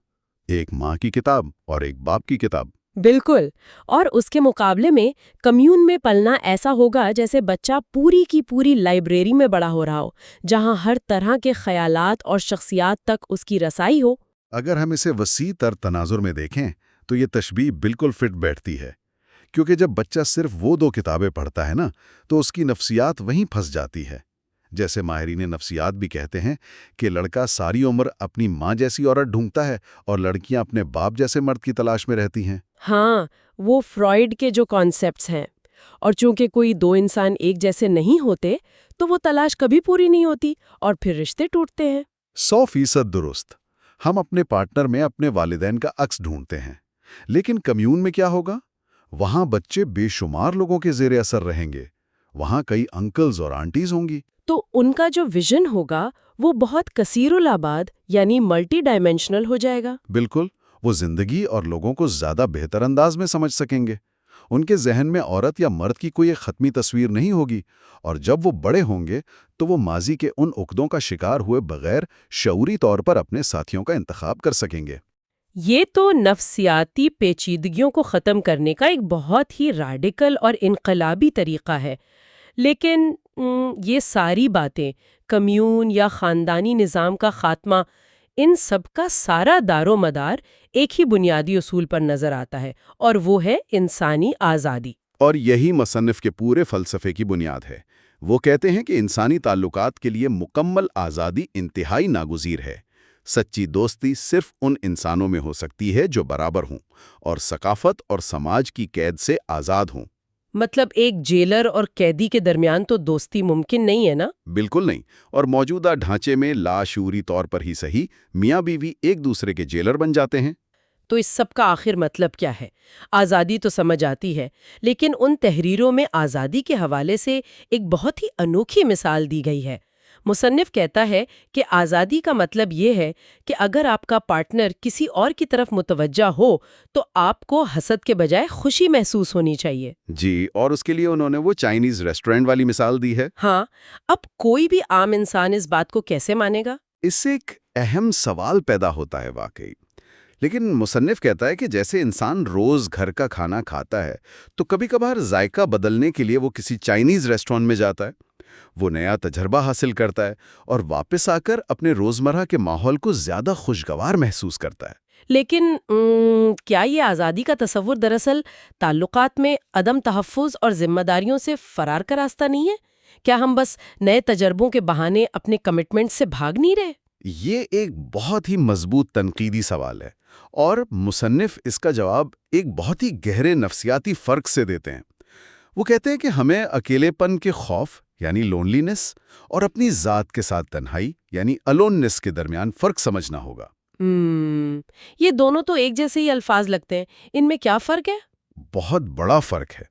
ایک ماں کی کتاب اور ایک باپ کی کتاب۔ بالکل، اور اس کے مقابلے میں کمیون میں پلنا ایسا ہوگا جیسے بچہ پوری کی پوری لائبریری میں بڑا ہو رہا ہو، جہاں ہر طرح کے خیالات اور شخصیات تک اس کی رسائی ہو۔ اگر ہم اسے وسیع تر تناظر میں دیکھیں تو یہ تشبیہ بالکل فٹ بیٹھتی ہے، کیونکہ جب بچہ صرف وہ 2 کتابیں پڑھتا ہے نا تو اس کی نفسیات وہیں پھنس جاتی ہے۔ جیسے ماہرین نفسیات بھی کہتے ہیں کہ لڑکا ساری عمر اپنی ماں جیسی عورت ڈھونڈتا ہے اور لڑکیاں اپنے باپ جیسے مرد کی تلاش میں رہتی ہیں۔ ہاں، وہ فروئڈ کے جو کانسیپٹس ہیں، اور چونکہ کوئی 2 انسان ایک جیسے نہیں ہوتے تو وہ تلاش کبھی پوری نہیں ہوتی اور پھر رشتے ٹوٹتے ہیں۔ 100% درست۔ ہم اپنے پارٹنر میں اپنے والدین کا عکس ڈھونڈتے ہیں، لیکن کمیون میں کیا ہوگا؟ وہاں بچے بے شمار لوگوں کے زیر اثر رہیں گے۔ وہاں کئی انکلز اور آنٹیز ہوں گی۔ تو ان کا جو ویژن ہوگا وہ بہت کثیر الآباد یعنی ملٹی ڈائمینشنل ہو جائے گا۔ بالکل، وہ زندگی اور لوگوں کو زیادہ بہتر انداز میں سمجھ سکیں گے۔ ان کے ذہن میں عورت یا مرد کی کوئی ایک ختمی تصویر نہیں ہوگی، اور جب وہ بڑے ہوں گے تو وہ ماضی کے ان عقدوں کا شکار ہوئے بغیر شعوری طور پر اپنے ساتھیوں کا انتخاب کر سکیں گے۔ یہ تو نفسیاتی پیچیدگیوں کو ختم کرنے کا ایک بہت ہی ریڈیکل اور انقلابی طریقہ ہے، لیکن یہ ساری باتیں، کمیون یا خاندانی نظام کا خاتمہ، ان سب کا سارا دار و مدار ایک ہی بنیادی اصول پر نظر آتا ہے، اور وہ ہے انسانی آزادی۔ اور یہی مصنف کے پورے فلسفے کی بنیاد ہے۔ وہ کہتے ہیں کہ انسانی تعلقات کے لیے مکمل آزادی انتہائی ناگزیر ہے۔ سچی دوستی صرف ان انسانوں میں ہو سکتی ہے جو برابر ہوں اور ثقافت اور سماج کی قید سے آزاد ہوں۔ مطلب ایک جیلر اور قیدی کے درمیان تو دوستی ممکن نہیں ہے نا؟ بالکل نہیں، اور موجودہ ڈھانچے میں لاشعوری طور پر ہی صحیح میاں بیوی ایک دوسرے کے جیلر بن جاتے ہیں۔ تو اس سب کا آخر مطلب کیا ہے؟ آزادی تو سمجھ آتی ہے، لیکن ان تحریروں میں آزادی کے حوالے سے ایک بہت ہی انوکھی مثال دی گئی ہے۔ مصنف کہتا ہے کہ آزادی کا مطلب یہ ہے کہ اگر آپ کا پارٹنر کسی اور کی طرف متوجہ ہو تو آپ کو حسد کے بجائے خوشی محسوس ہونی چاہیے۔ جی، اور اس کے لیے انہوں نے وہ چائنیز ریسٹورنٹ والی مثال دی ہے۔ ہاں، اب کوئی بھی عام انسان اس بات کو کیسے مانے گا؟ اس سے ایک اہم سوال پیدا ہوتا ہے واقعی، لیکن مصنف کہتا ہے کہ جیسے انسان روز گھر کا کھانا کھاتا ہے تو کبھی کبھار ذائقہ بدلنے کے لیے وہ کسی چائنیز ریسٹورنٹ میں جاتا ہے، وہ نیا تجربہ حاصل کرتا ہے اور واپس آ کر اپنے روزمرہ کے ماحول کو زیادہ خوشگوار محسوس کرتا ہے۔ لیکن کیا یہ آزادی کا تصور دراصل تعلقات میں عدم تحفظ اور ذمہ داریوں سے فرار کا راستہ نہیں ہے؟ کیا ہم بس نئے تجربوں کے بہانے اپنے کمٹمنٹ سے بھاگ نہیں رہے؟ یہ ایک بہت ہی مضبوط تنقیدی سوال ہے، اور مصنف اس کا جواب ایک بہت ہی گہرے نفسیاتی فرق سے دیتے ہیں۔ وہ کہتے ہیں کہ ہمیں اکیلے پن کے خوف یعنی لونلینس اور اپنی ذات کے ساتھ تنہائی یعنی الوننس کے درمیان فرق سمجھنا ہوگا۔ یہ دونوں تو ایک جیسے ہی الفاظ لگتے ہیں، ان میں کیا فرق ہے؟ بہت بڑا فرق ہے۔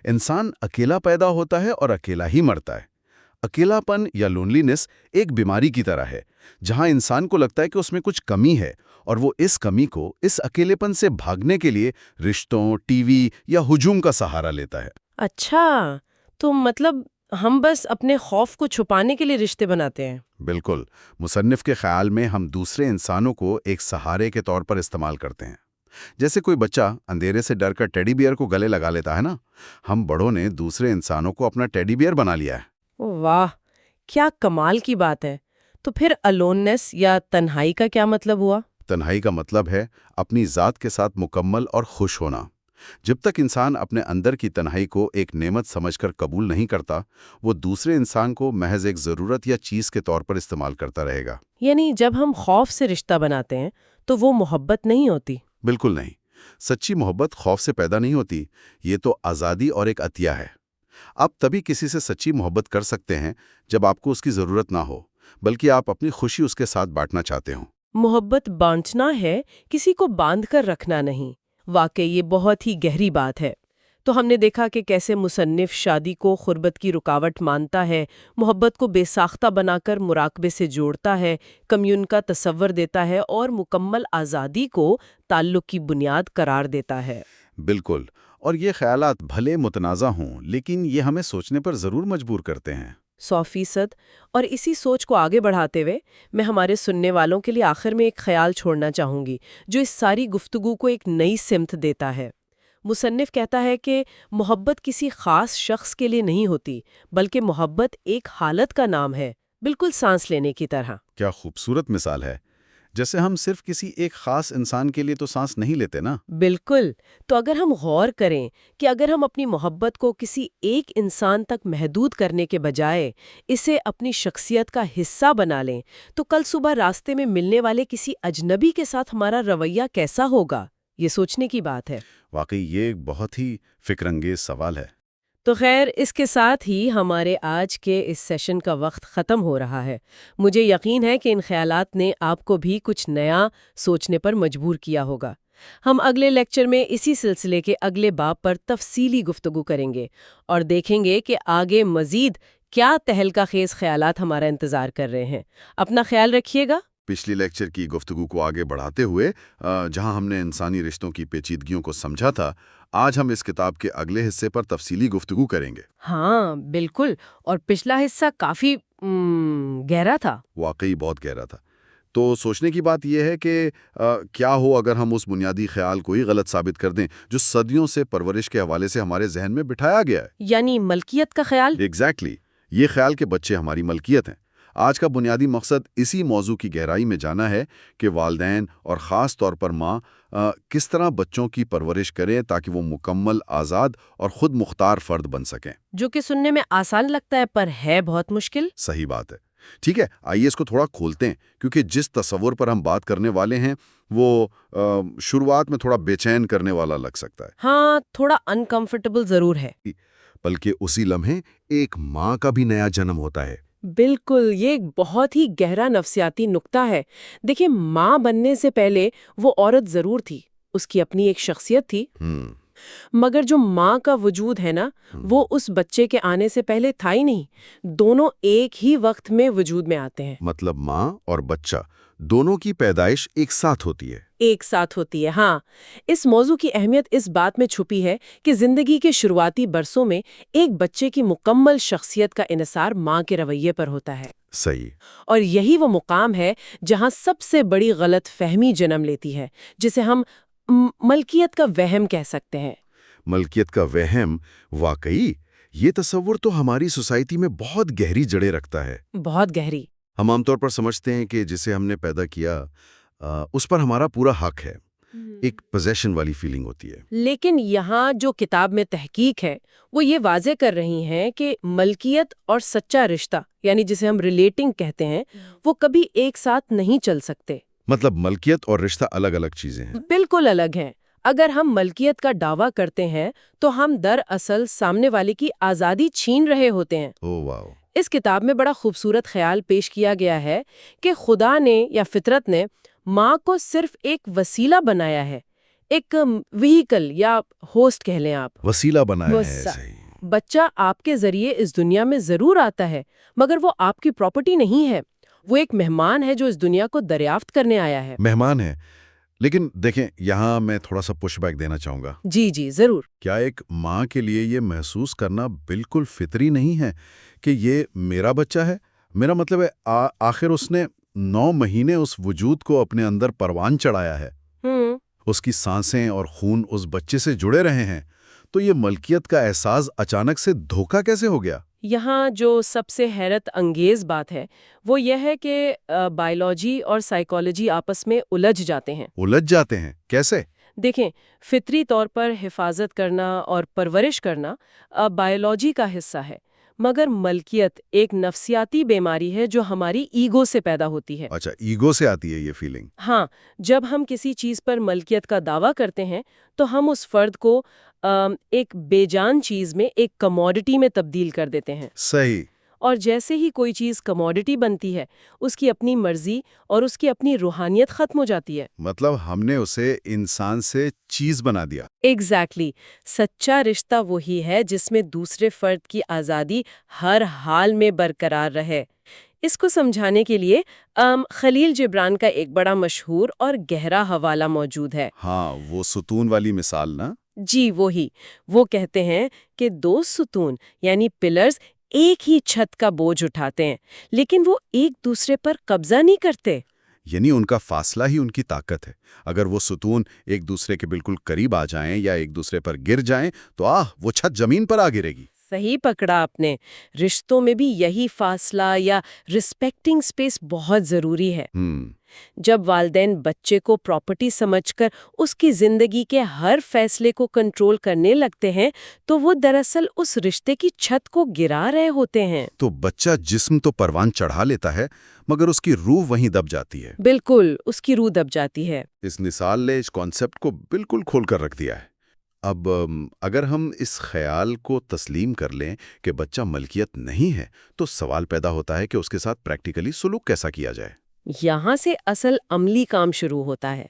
انسان اکیلا پیدا ہوتا ہے اور اکیلا ہی مرتا ہے۔ اکیلا پن یا لونلینس ایک بیماری کی طرح ہے، جہاں انسان کو لگتا ہے کہ اس میں کچھ کمی ہے، اور وہ اس کمی کو، اس اکیلے پن سے بھاگنے کے لیے رشتوں، ٹی وی یا ہجوم کا سہارا لیتا ہے۔ اچھا، تو مطلب ہم بس اپنے خوف کو چھپانے کے لیے رشتے بناتے ہیں؟ بالکل، مصنف کے خیال میں ہم دوسرے انسانوں کو ایک سہارے کے طور پر استعمال کرتے ہیں۔ جیسے کوئی بچہ اندھیرے سے ڈر کر ٹیڈی بیئر کو گلے لگا لیتا ہے نا، ہم بڑوں نے دوسرے انسانوں کو اپنا ٹیڈی بیئر بنا لیا ہے۔ واہ، کیا کمال کی بات ہے! تو پھر الوننس یا تنہائی کا کیا مطلب ہوا؟ تنہائی کا مطلب ہے اپنی ذات کے ساتھ مکمل اور خوش ہونا۔ جب تک انسان اپنے اندر کی تنہائی کو ایک نعمت سمجھ کر قبول نہیں کرتا، وہ دوسرے انسان کو محض ایک ضرورت یا چیز کے طور پر استعمال کرتا رہے گا۔ یعنی جب ہم خوف سے رشتہ بناتے ہیں تو وہ محبت نہیں ہوتی؟ بالکل نہیں، سچی محبت خوف سے پیدا نہیں ہوتی، یہ تو آزادی اور ایک عطیہ ہے۔ آپ تبھی کسی سے سچی محبت کر سکتے ہیں جب آپ کو اس کی ضرورت نہ ہو، بلکہ آپ اپنی خوشی اس کے ساتھ بانٹنا چاہتے ہوں۔ محبت بانٹنا ہے، کسی کو باندھ کر رکھنا نہیں۔ واقعی یہ بہت ہی گہری بات ہے۔ تو ہم نے دیکھا کہ کیسے مصنف شادی کو غربت کی رکاوٹ مانتا ہے، محبت کو بے ساختہ بنا کر مراقبے سے جوڑتا ہے، کمیون کا تصور دیتا ہے اور مکمل آزادی کو تعلق کی بنیاد قرار دیتا ہے۔ بالکل، اور یہ خیالات بھلے متنازع ہوں لیکن یہ ہمیں سوچنے پر ضرور مجبور کرتے ہیں۔ 100%۔ اور اسی سوچ کو آگے بڑھاتے ہوئے میں ہمارے سننے والوں کے لیے آخر میں ایک خیال چھوڑنا چاہوں گی جو اس ساری گفتگو کو ایک نئی سمت دیتا ہے۔ مصنف کہتا ہے کہ محبت کسی خاص شخص کے لیے نہیں ہوتی، بلکہ محبت ایک حالت کا نام ہے، بالکل سانس لینے کی طرح۔ کیا خوبصورت مثال ہے! جیسے ہم صرف کسی ایک خاص انسان کے لیے تو سانس نہیں لیتے نا۔ بالکل۔ تو اگر ہم غور کریں کہ اگر ہم اپنی محبت کو کسی ایک انسان تک محدود کرنے کے بجائے اسے اپنی شخصیت کا حصہ بنا لیں تو کل صبح راستے میں ملنے والے کسی اجنبی کے ساتھ ہمارا رویہ کیسا ہوگا؟ یہ سوچنے کی بات ہے۔ واقعی یہ ایک بہت ہی فکر انگیز سوال ہے۔ تو خیر، اس کے ساتھ ہی ہمارے آج کے اس سیشن کا وقت ختم ہو رہا ہے۔ مجھے یقین ہے کہ ان خیالات نے آپ کو بھی کچھ نیا سوچنے پر مجبور کیا ہوگا۔ ہم اگلے لیکچر میں اسی سلسلے کے اگلے باب پر تفصیلی گفتگو کریں گے اور دیکھیں گے کہ آگے مزید کیا تہلکہ خیز خیالات ہمارا انتظار کر رہے ہیں۔ اپنا خیال رکھیے گا۔ پچھلی لیکچر کی گفتگو کو آگے بڑھاتے ہوئے جہاں ہم نے انسانی رشتوں کی پیچیدگیوں کو سمجھا تھا، آج ہم اس کتاب کے اگلے حصے پر تفصیلی گفتگو کریں گے۔ ہاں بالکل، اور پچھلا حصہ کافی گہرا تھا۔ واقعی بہت گہرا تھا۔ تو سوچنے کی بات یہ ہے کہ کیا ہو اگر ہم اس بنیادی خیال کو ہی غلط ثابت کر دیں جو صدیوں سے پرورش کے حوالے سے ہمارے ذہن میں بٹھایا گیا ہے۔ یعنی ملکیت کا خیال۔ ایگزیکٹلی، یہ خیال کہ بچے ہماری ملکیت ہیں۔ آج کا بنیادی مقصد اسی موضوع کی گہرائی میں جانا ہے کہ والدین اور خاص طور پر ماں کس طرح بچوں کی پرورش کریں تاکہ وہ مکمل آزاد اور خود مختار فرد بن سکیں۔ جو کہ سننے میں آسان لگتا ہے پر ہے بہت مشکل۔ صحیح بات ہے۔ ٹھیک ہے، آئیے اس کو تھوڑا کھولتے ہیں، کیونکہ جس تصور پر ہم بات کرنے والے ہیں وہ شروعات میں تھوڑا بے چین کرنے والا لگ سکتا ہے۔ ہاں، تھوڑا انکمفرٹیبل ضرور ہے۔ بلکہ اسی لمحے ایک ماں کا بھی نیا جنم ہوتا ہے۔ بالکل، یہ ایک بہت ہی گہرا نفسیاتی نکتہ ہے۔ دیکھیں، ماں بننے سے پہلے وہ عورت ضرور تھی، اس کی اپنی ایک شخصیت تھی، مگر جو ماں کا وجود ہے نا، وہ اس بچے کے آنے سے پہلے تھا ہی نہیں۔ دونوں ایک ہی وقت میں وجود میں آتے ہیں۔ مطلب ماں اور بچہ دونوں کی پیدائش ایک ساتھ ہوتی ہے۔ ایک ساتھ ہوتی ہے، ہاں۔ اس موضوع کی اہمیت اس بات میں چھپی ہے کہ زندگی کے شروعاتی برسوں میں ایک بچے کی مکمل شخصیت کا انحصار ماں کے رویے پر ہوتا ہے۔ صحیح۔ اور یہی وہ مقام ہے جہاں سب سے بڑی غلط فہمی جنم لیتی ہے، جسے ہم ملکیت کا وہم کہہ سکتے ہیں۔ ملکیت کا وہم، واقعی یہ تصور تو ہماری سوسائٹی میں بہت گہری جڑیں رکھتا ہے۔ بہت گہری۔ ہم عام طور پر سمجھتے ہیں کہ جسے ہم نے پیدا کیا اس پر ہمارا پورا حق ہے، ایک پوزیشن والی فیلنگ ہوتی ہے۔ لیکن یہاں جو کتاب میں تحقیق ہے وہ یہ واضح کر رہی ہیں کہ ملکیت اور سچا رشتہ، یعنی جسے ہم ریلیٹنگ کہتے ہیں، وہ کبھی ایک ساتھ نہیں چل سکتے۔ مطلب ملکیت اور رشتہ الگ الگ چیزیں ہیں۔ بالکل الگ ہیں۔ اگر ہم ملکیت کا دعویٰ کرتے ہیں تو ہم دراصل سامنے والے کی آزادی چھین رہے ہوتے ہیں۔ او واو۔ اس کتاب میں بڑا خوبصورت خیال پیش کیا گیا ہے کہ خدا نے یا فطرت نے ماں کو صرف ایک وسیلہ بنایا ہے، ایک وہیکل یا ہوسٹ کہہ لیں آپ۔ وسیلہ بنایا ہے، صحیح۔ بچہ آپ کے ذریعے اس دنیا میں ضرور آتا ہے، مگر وہ آپ کی پراپرٹی نہیں ہے۔ وہ ایک مہمان ہے جو اس دنیا کو دریافت کرنے آیا ہے۔ مہمان ہے، لیکن دیکھیں یہاں میں تھوڑا سا پش بیک دینا چاہوں گا۔ جی جی ضرور۔ کیا ایک ماں کے لیے یہ محسوس کرنا بالکل فطری نہیں ہے کہ یہ میرا بچہ ہے؟ میرا مطلب ہے آخر اس نے 9 مہینے اس وجود کو اپنے اندر پروان چڑھایا ہے۔ اس کی سانسیں اور خون اس بچے سے جڑے رہے ہیں، تو یہ ملکیت کا احساس اچانک سے دھوکا کیسے ہو گیا؟ یہاں جو سب سے حیرت انگیز بات ہے وہ یہ ہے کہ بائیولوجی اور سائیکالوجی آپس میں الجھ جاتے ہیں۔ الجھ جاتے ہیں کیسے؟ دیکھیں، فطری طور پر حفاظت کرنا اور پرورش کرنا بائیولوجی کا حصہ ہے، مگر ملکیت ایک نفسیاتی بیماری ہے جو ہماری ایگو سے پیدا ہوتی ہے۔ اچھا، ایگو سے آتی ہے یہ فیلنگ؟ ہاں، جب ہم کسی چیز پر ملکیت کا دعویٰ کرتے ہیں تو ہم اس فرد کو ایک بے جان چیز میں، ایک کموڈٹی میں تبدیل کر دیتے ہیں۔ صحیح۔ اور جیسے ہی کوئی چیز کموڈٹی بنتی ہے اس کی اپنی مرضی اور اس کی اپنی روحانیت ختم ہو جاتی ہے۔ مطلب ہم نے اسے انسان سے چیز بنا دیا۔ ایگزیکٹلی سچا رشتہ وہی ہے جس میں دوسرے فرد کی آزادی ہر حال میں برقرار رہے۔ اس کو سمجھانے کے لیے خلیل جبران کا ایک بڑا مشہور اور گہرا حوالہ موجود ہے۔ ہاں، وہ ستون والی مثال نا؟ جی وہی، وہ کہتے ہیں کہ دو ستون یعنی پلرز ایک ہی چھت کا بوجھ اٹھاتے ہیں لیکن وہ ایک دوسرے پر قبضہ نہیں کرتے۔ یعنی ان کا فاصلہ ہی ان کی طاقت ہے۔ اگر وہ ستون ایک دوسرے کے بالکل قریب آ جائیں یا ایک دوسرے پر گر جائیں تو وہ چھت زمین پر آ گرے گی۔ صحیح پکڑا آپ نے، رشتوں میں بھی یہی فاصلہ یا ریسپیکٹنگ سپیس بہت ضروری ہے۔ جب والدین بچے کو پراپرٹی سمجھ کر اس کی زندگی کے ہر فیصلے کو کنٹرول کرنے لگتے ہیں تو وہ دراصل اس رشتے کی چھت کو گرا رہے ہوتے ہیں۔ تو بچہ جسم تو پروان چڑھا لیتا ہے مگر اس کی روح وہیں دب جاتی ہے۔ بالکل، اس کی روح دب جاتی ہے۔ اس مثال نے اس کانسیپٹ کو بالکل کھول کر رکھ دیا ہے۔ اب اگر ہم اس خیال کو تسلیم کر لیں کہ بچہ ملکیت نہیں ہے تو سوال پیدا ہوتا ہے کہ اس کے ساتھ پریکٹیکلی سلوک کیسا کیا جائے۔ یہاں سے اصل عملی کام شروع ہوتا ہے۔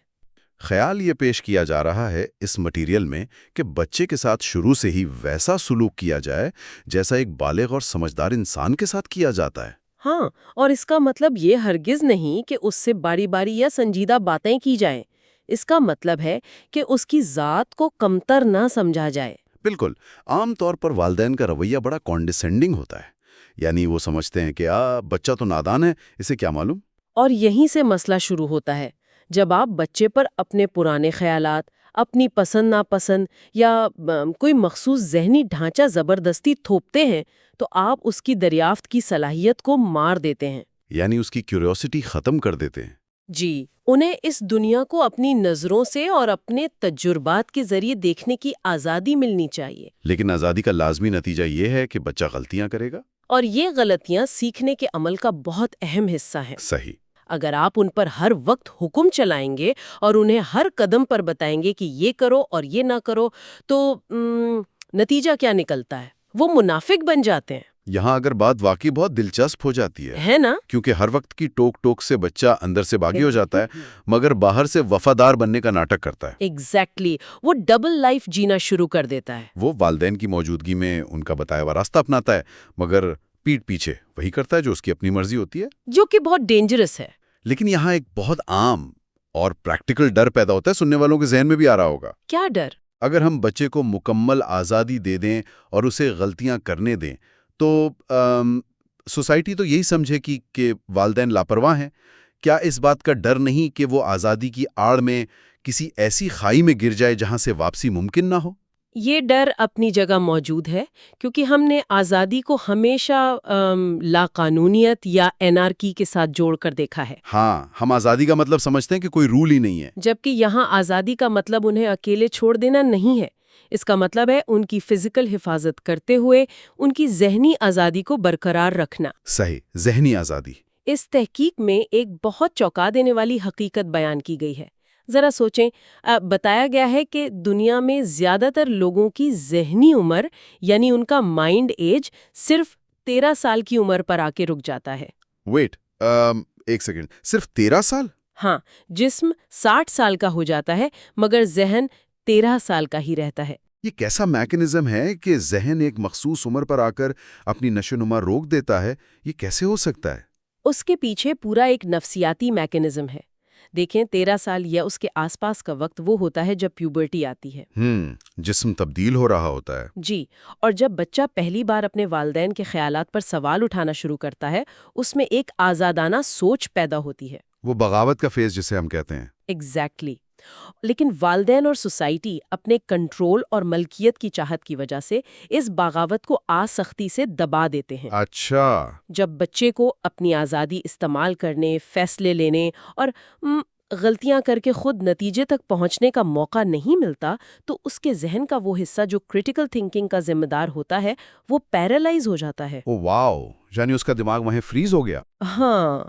خیال یہ پیش کیا جا رہا ہے اس مٹیریل میں کہ بچے کے ساتھ شروع سے ہی ویسا سلوک کیا جائے جیسا ایک بالغ اور سمجھدار انسان کے ساتھ کیا جاتا ہے۔ ہاں، اور اس کا مطلب یہ ہرگز نہیں کہ اس سے باری باری یا سنجیدہ باتیں کی جائیں۔ اس کا مطلب ہے کہ اس کی ذات کو کمتر نہ سمجھا جائے۔ بالکل، عام طور پر والدین کا رویہ بڑا کانڈیسینڈنگ ہوتا ہے، یعنی وہ سمجھتے ہیں کہ بچہ تو نادان ہے، اسے کیا معلوم۔ اور یہیں سے مسئلہ شروع ہوتا ہے، جب آپ بچے پر اپنے پرانے خیالات، اپنی پسند ناپسند یا کوئی مخصوص ذہنی ڈھانچہ زبردستی تھوپتے ہیں تو آپ اس کی دریافت کی صلاحیت کو مار دیتے ہیں۔ یعنی اس کی کیوریوسٹی ختم کر دیتے ہیں۔ جی، انہیں اس دنیا کو اپنی نظروں سے اور اپنے تجربات کے ذریعے دیکھنے کی آزادی ملنی چاہیے۔ لیکن آزادی کا لازمی نتیجہ یہ ہے کہ بچہ غلطیاں کرے گا، اور یہ غلطیاں سیکھنے کے عمل کا بہت اہم حصہ ہیں۔ صحیح۔ اگر آپ ان پر ہر وقت حکم چلائیں گے اور انہیں ہر قدم پر بتائیں گے کہ یہ کرو اور یہ نہ کرو تو نتیجہ کیا نکلتا ہے؟ وہ منافق بن جاتے ہیں۔ یہاں اگر بات واقعی بہت دلچسپ ہو جاتی ہے نا؟ کیونکہ ہر وقت کی ٹوک ٹوک سے بچہ اندر سے باغی ہو جاتا ہے مگر باہر سے وفادار بننے کا ناٹک کرتا ہے۔ ایگزیکٹلی، وہ ڈبل لائف جینا شروع کر دیتا ہے۔ وہ والدین کی موجودگی میں ان کا بتایا ہوا راستہ اپناتا ہے مگر پیٹھ پیچھے وہی کرتا ہے جو اس کی اپنی مرضی ہوتی ہے، جو کہ بہت ڈینجرس ہے۔ لیکن یہاں ایک بہت عام اور پریکٹیکل ڈر پیدا ہوتا ہے، سننے والوں کے ذہن میں بھی آ رہا ہوگا۔ کیا ڈر؟ اگر ہم بچے کو مکمل آزادی دے دیں اور اسے غلطیاں کرنے دیں تو سوسائٹی تو یہی سمجھے کہ والدین لاپرواہ ہیں۔ کیا اس بات کا ڈر نہیں کہ وہ آزادی کی آڑ میں کسی ایسی خائی میں گر جائے جہاں سے واپسی ممکن نہ ہو؟ یہ ڈر اپنی جگہ موجود ہے کیونکہ ہم نے آزادی کو ہمیشہ لاقانونیت یا انارکی کے ساتھ جوڑ کر دیکھا ہے۔ ہاں، ہم آزادی کا مطلب سمجھتے ہیں کہ کوئی رول ہی نہیں ہے، جبکہ یہاں آزادی کا مطلب انہیں اکیلے چھوڑ دینا نہیں ہے۔ اس کا مطلب ہے ان کی فزیکل حفاظت کرتے ہوئے ان کی ذہنی آزادی کو برقرار رکھنا۔ صحیح، ذہنی آزادی۔ اس تحقیق میں ایک بہت چونکا دینے والی حقیقت بیان کی گئی ہے۔ ذرا سوچیں، بتایا گیا ہے کہ دنیا میں زیادہ تر لوگوں کی ذہنی عمر یعنی ان کا مائنڈ ایج صرف 13 سال کی عمر پر آ کے رک جاتا ہے۔ ویٹ، ایک سیکنڈ، صرف 13 سال؟ ہاں، جسم 60 سال کا ہو جاتا ہے مگر ذہن 13 سال کا ہی رہتا ہے۔ یہ کیسا میکانزم ہے کہ ذہن ایک مخصوص عمر پر آ کر اپنی نشو نما روک دیتا ہے؟ یہ کیسے ہو سکتا ہے؟ اس کے پیچھے پورا ایک نفسیاتی میکانزم ہے۔ دیکھیں، 13 سال یا اس کے آس پاس کا وقت وہ ہوتا ہے جب پیوبرٹی آتی ہے۔ جسم تبدیل ہو رہا ہوتا ہے۔ جی، اور جب بچہ پہلی بار اپنے والدین کے خیالات پر سوال اٹھانا شروع کرتا ہے اس میں ایک آزادانہ سوچ پیدا ہوتی ہے۔ وہ بغاوت کا فیز جسے ہم کہتے ہیں۔ ایگزیکٹلی۔ لیکن والدین اور سوسائٹی اپنے کنٹرول اور ملکیت کی چاہت کی وجہ سے اس بغاوت کو آسختی سے دبا دیتے ہیں۔ اچھا۔ جب بچے کو اپنی آزادی استعمال کرنے، فیصلے لینے اور غلطیاں کر کے خود نتیجے تک پہنچنے کا موقع نہیں ملتا تو اس کے ذہن کا وہ حصہ جو کریٹیکل تھنکنگ کا ذمہ دار ہوتا ہے وہ پیرالائز ہو جاتا ہے۔ او واو، یعنی اس کا دماغ وہیں فریز ہو گیا۔ ہاں،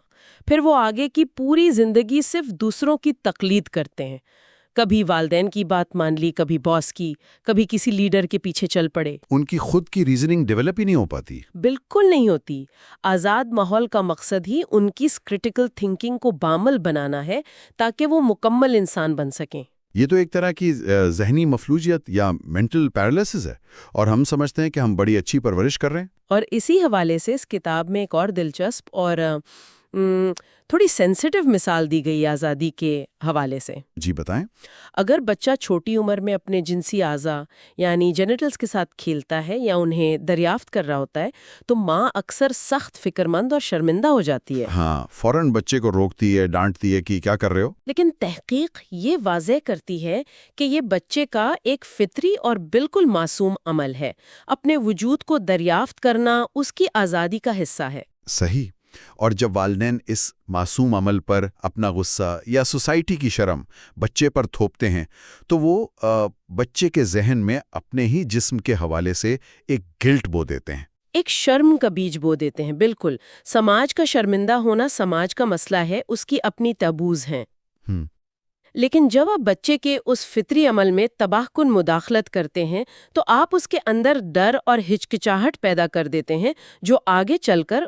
پھر وہ آگے کی پوری زندگی صرف دوسروں کی تقلید کرتے ہیں۔ کبھی والدین کی بات مان لی، کبھی باس کی، کبھی کسی لیڈر کے پیچھے چل پڑے۔ ان کی خود کی ریزننگ ڈیولپ ہی نہیں ہو پاتی۔ بالکل نہیں ہوتی۔ آزاد ماحول کا مقصد ہی ان کی کرٹیکل تھنکنگ کو بعمل بنانا ہے تاکہ وہ مکمل انسان بن سکیں۔ یہ تو ایک طرح کی ذہنی مفلوجیت یا مینٹل پیرالسس ہے، اور ہم سمجھتے ہیں کہ ہم بڑی اچھی پرورش کر رہے ہیں۔ اور اسی حوالے سے اس کتاب میں ایک اور دلچسپ اور تھوڑی سینسٹیو مثال دی گئی آزادی کے حوالے سے۔ جی بتائیں۔ اگر بچہ چھوٹی عمر میں اپنے جنسی اعضاء یعنی جینیٹلز کے ساتھ کھیلتا ہے یا انہیں دریافت کر رہا ہوتا ہے تو ماں اکثر سخت فکرمند اور شرمندہ ہو جاتی ہے۔ ہاں، فوراً بچے کو روکتی ہے، ڈانٹتی ہے کہ کیا کر رہے ہو۔ لیکن تحقیق یہ واضح کرتی ہے کہ یہ بچے کا ایک فطری اور بالکل معصوم عمل ہے۔ اپنے وجود کو دریافت کرنا اس کی آزادی کا حصہ ہے۔ صحیح۔ اور جب والدین اس معصوم عمل پر اپنا غصہ یا سوسائٹی کی شرم بچے پر تھوپتے ہیں تو وہ بچے کے ذہن میں اپنے ہی جسم کے حوالے سے ایک گلٹ بو دیتے ہیں، ایک شرم کا بیج بو دیتے ہیں۔ بالکل، سماج کا شرمندہ ہونا سماج کا مسئلہ ہے، اس کی اپنی تابوز ہیں۔ لیکن جب آپ بچے کے اس فطری عمل میں تباہ کن مداخلت کرتے ہیں تو آپ اس کے اندر ڈر اور ہچکچاہٹ پیدا کر دیتے ہیں جو آگے چل کر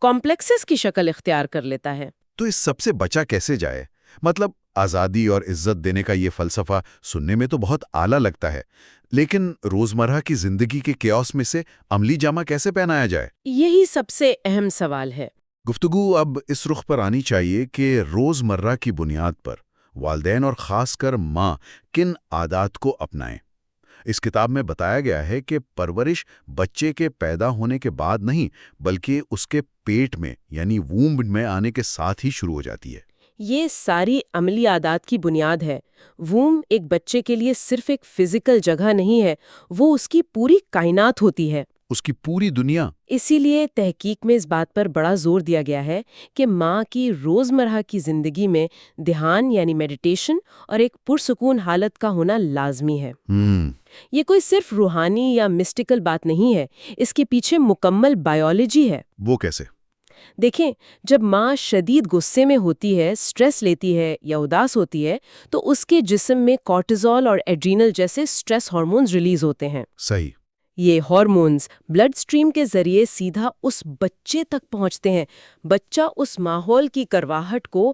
کمپلیکسز کی شکل اختیار کر لیتا ہے۔ تو اس سب سے بچا کیسے جائے؟ مطلب آزادی اور عزت دینے کا یہ فلسفہ سننے میں تو بہت اعلیٰ لگتا ہے، لیکن روزمرہ کی زندگی کے کیوس میں سے عملی جامہ کیسے پہنایا جائے؟ یہی سب سے اہم سوال ہے۔ گفتگو اب اس رخ پر آنی چاہیے کہ روزمرہ کی بنیاد پر والدین اور خاص کر ماں کن عادات کو اپنائیں۔ اس کتاب میں بتایا گیا ہے کہ پرورش بچے کے پیدا ہونے کے بعد نہیں بلکہ اس کے پیٹ میں یعنی وومب میں آنے کے ساتھ ہی شروع ہو جاتی ہے۔ یہ ساری عملی عادات کی بنیاد ہے۔ ووم ایک بچے کے لیے صرف ایک فزیکل جگہ نہیں ہے، وہ اس کی پوری کائنات ہوتی ہے، اس کی پوری دنیا۔ اسی لیے تحقیق میں اس بات پر بڑا زور دیا گیا ہے کہ ماں کی روزمرہ کی زندگی میں دھیان یعنی میڈیٹیشن اور ایک پرسکون حالت کا ہونا لازمی ہے۔ یہ کوئی صرف روحانی یا مسٹیکل بات نہیں ہے، اس کے پیچھے مکمل بائیولوجی ہے۔ وہ کیسے؟ دیکھیں، جب ماں شدید غصے میں ہوتی ہے، سٹریس لیتی ہے یا اداس ہوتی ہے تو اس کے جسم میں کورٹیزول اور ایڈرینل جیسے سٹریس ہارمونز ریلیز ہوتے ہیں۔ صحیح۔ یہ ہارمونز بلڈ سٹریم کے ذریعے سیدھا اس بچے تک پہنچتے ہیں۔ بچہ اس ماحول کی کرواہٹ کو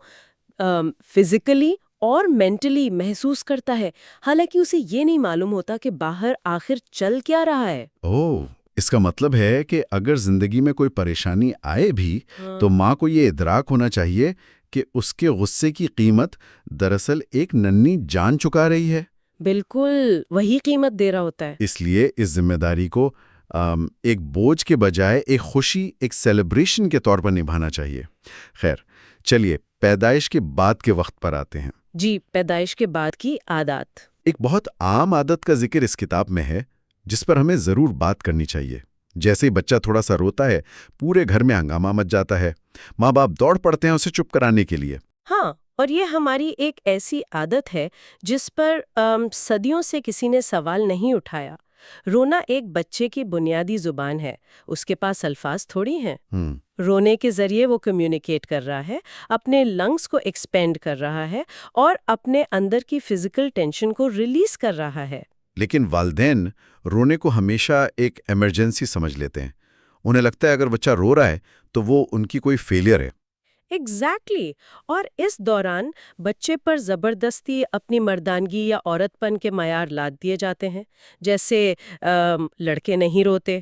فزیکلی اور مینٹلی محسوس کرتا ہے، حالانکہ اسے یہ نہیں معلوم ہوتا کہ باہر آخر چل کیا رہا ہے۔ اس کا مطلب ہے کہ اگر زندگی میں کوئی پریشانی آئے بھی تو ماں کو یہ ادراک ہونا چاہیے کہ اس کے غصے کی قیمت دراصل ایک ننھی جان چکا رہی ہے۔ بالکل وہی قیمت دے رہا ہوتا ہے۔ اس لیے اس ذمہ داری کو ایک بوجھ کے بجائے ایک خوشی، ایک سیلیبریشن کے طور پر نبھانا چاہیے۔ خیر، چلیے پیدائش کے بعد کے وقت پر آتے ہیں۔ جی، پیدائش کے بعد کی عادات۔ ایک بہت عام عادت کا ذکر اس کتاب میں ہے جس پر ہمیں ضرور بات کرنی چاہیے۔ جیسے ہی بچہ تھوڑا سا روتا ہے پورے گھر میں ہنگامہ مچ جاتا ہے، ماں باپ دوڑ پڑتے ہیں اسے چپ کرانے کے لیے۔ ہاں، اور یہ ہماری ایک ایسی عادت ہے جس پر صدیوں سے کسی نے سوال نہیں اٹھایا۔ رونا ایک بچے کی بنیادی زبان ہے، اس کے پاس الفاظ تھوڑی ہیں۔ رونے کے ذریعے وہ کمیونیکیٹ کر رہا ہے، اپنے لنگز کو ایکسپینڈ کر رہا ہے اور اپنے اندر کی فزیکل ٹینشن کو ریلیز کر رہا ہے۔ لیکن والدین رونے کو ہمیشہ ایک ایمرجنسی سمجھ لیتے ہیں۔ انہیں لگتا ہے اگر بچہ رو رہا ہے تو وہ ان کی کوئی فیلئر ہے۔ ایگزیکٹلی، اور اس دوران بچے پر زبردستی اپنی مردانگی یا عورت پن کے معیار لاد دیے جاتے ہیں، جیسے لڑکے نہیں روتے۔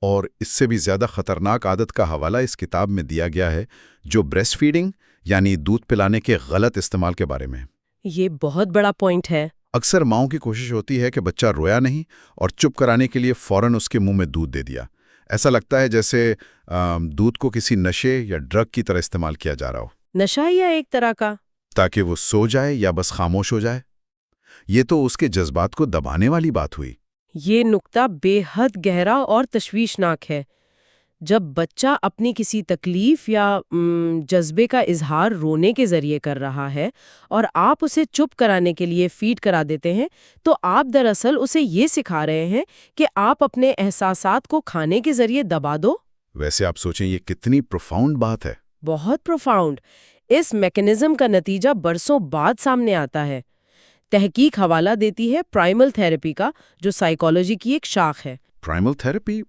اور اس سے بھی زیادہ خطرناک عادت کا حوالہ اس کتاب میں دیا گیا ہے جو بریسٹ فیڈنگ یعنی دودھ پلانے کے غلط استعمال کے بارے میں۔ یہ بہت بڑا پوائنٹ ہے۔ اکثر ماؤں کی کوشش ہوتی ہے کہ بچہ رویا نہیں اور چپ کرانے کے لیے فوراً اس کے منہ میں دودھ دے دیا۔ ایسا لگتا ہے جیسے دودھ کو کسی نشے یا ڈرگ کی طرح استعمال کیا جا رہا ہو۔ نشہ یا ایک طرح کا، تاکہ وہ سو جائے یا بس خاموش ہو جائے۔ یہ تو اس کے جذبات کو دبانے والی بات ہوئی۔ یہ نقطہ بے حد گہرا اور تشویشناک ہے۔ جب بچہ اپنی کسی تکلیف یا جذبے کا اظہار رونے کے ذریعے کر رہا ہے اور آپ اسے چپ کرانے کے لیے فیڈ کرا دیتے ہیں تو آپ دراصل اسے یہ سکھا رہے ہیں کہ آپ اپنے احساسات کو کھانے کے ذریعے دبا دو۔ ویسے آپ سوچیں یہ کتنی پروفاؤنڈ بات ہے۔ بہت پروفاؤنڈ۔ اس میکانزم کا نتیجہ برسوں بعد سامنے آتا ہے۔ تحقیق حوالہ دیتی ہے پرائمل تھیراپی کا، جو سائیکالوجی کی ایک شاخ ہے۔ پرائمل تھراپی،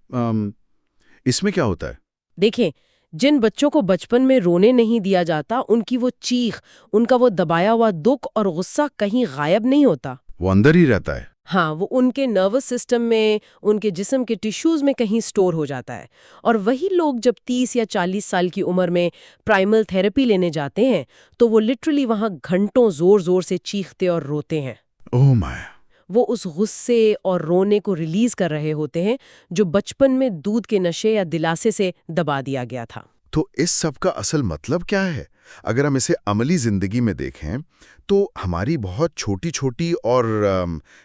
اس میں کیا ہوتا ہے؟ دیکھیں، جن بچوں کو بچپن میں رونے نہیں دیا جاتا، ان کی وہ چیخ، ان کا وہ دبایا ہوا دکھ اور غصہ کہیں غائب نہیں ہوتا۔ وہ اندر ہی رہتا ہے؟ ہاں، وہ ان کے نروس سسٹم میں، ان کے جسم کے ٹیشوز میں کہیں سٹور ہو جاتا ہے۔ اور وہی لوگ جب 30 یا 40 سال کی عمر میں پرائمل تھراپی لینے جاتے ہیں تو وہ لٹرلی وہاں گھنٹوں زور زور سے چیختے اور روتے ہیں۔ اوہ مایا! وہ اس غصے اور رونے کو ریلیز کر رہے ہوتے ہیں جو بچپن میں دودھ کے نشے یا دلاسے سے دبا دیا گیا تھا۔ تو اس سب کا اصل مطلب کیا ہے؟ اگر ہم اسے عملی زندگی میں دیکھیں تو ہماری بہت چھوٹی چھوٹی اور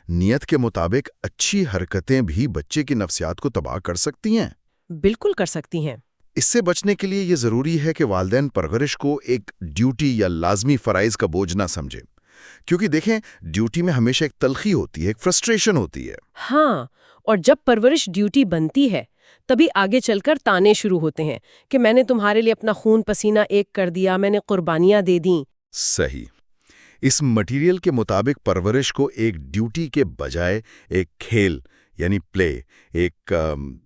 نیت کے مطابق اچھی حرکتیں بھی بچے کی نفسیات کو تباہ کر سکتی ہیں۔ بالکل کر سکتی ہیں۔ اس سے بچنے کے لیے یہ ضروری ہے کہ والدین پرورش کو ایک ڈیوٹی یا لازمی فرائض کا بوجھ نہ سمجھیں، کیونکہ دیکھیں، ڈیوٹی میں ہمیشہ ایک تلخی ہوتی ہے، ایک فرسٹریشن ہوتی ہے۔ ہاں، اور جب پرورش ڈیوٹی بنتی ہے تبھی آگے چل کر تانے شروع ہوتے ہیں کہ میں نے تمہارے لیے اپنا خون پسینہ ایک کر دیا، میں نے قربانیاں دے دیں۔ صحیح۔ اس مٹیریل کے مطابق پرورش کو ایک ڈیوٹی کے بجائے ایک کھیل یعنی پلے، ایک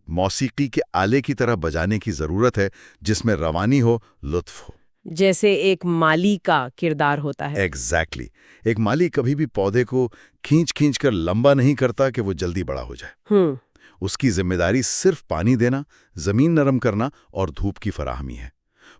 موسیقی کے آلے کی طرح بجانے کی ضرورت ہے، جس میں روانی ہو، لطف ہو۔ جیسے ایک مالی کا کردار ہوتا ہے۔ ایگزیکٹلی۔ ایک مالی کبھی بھی پودے کو کھینچ کھینچ کر لمبا نہیں کرتا کہ وہ جلدی بڑا ہو جائے۔ اس کی ذمہ داری صرف پانی دینا، زمین نرم کرنا اور دھوپ کی فراہمی ہے۔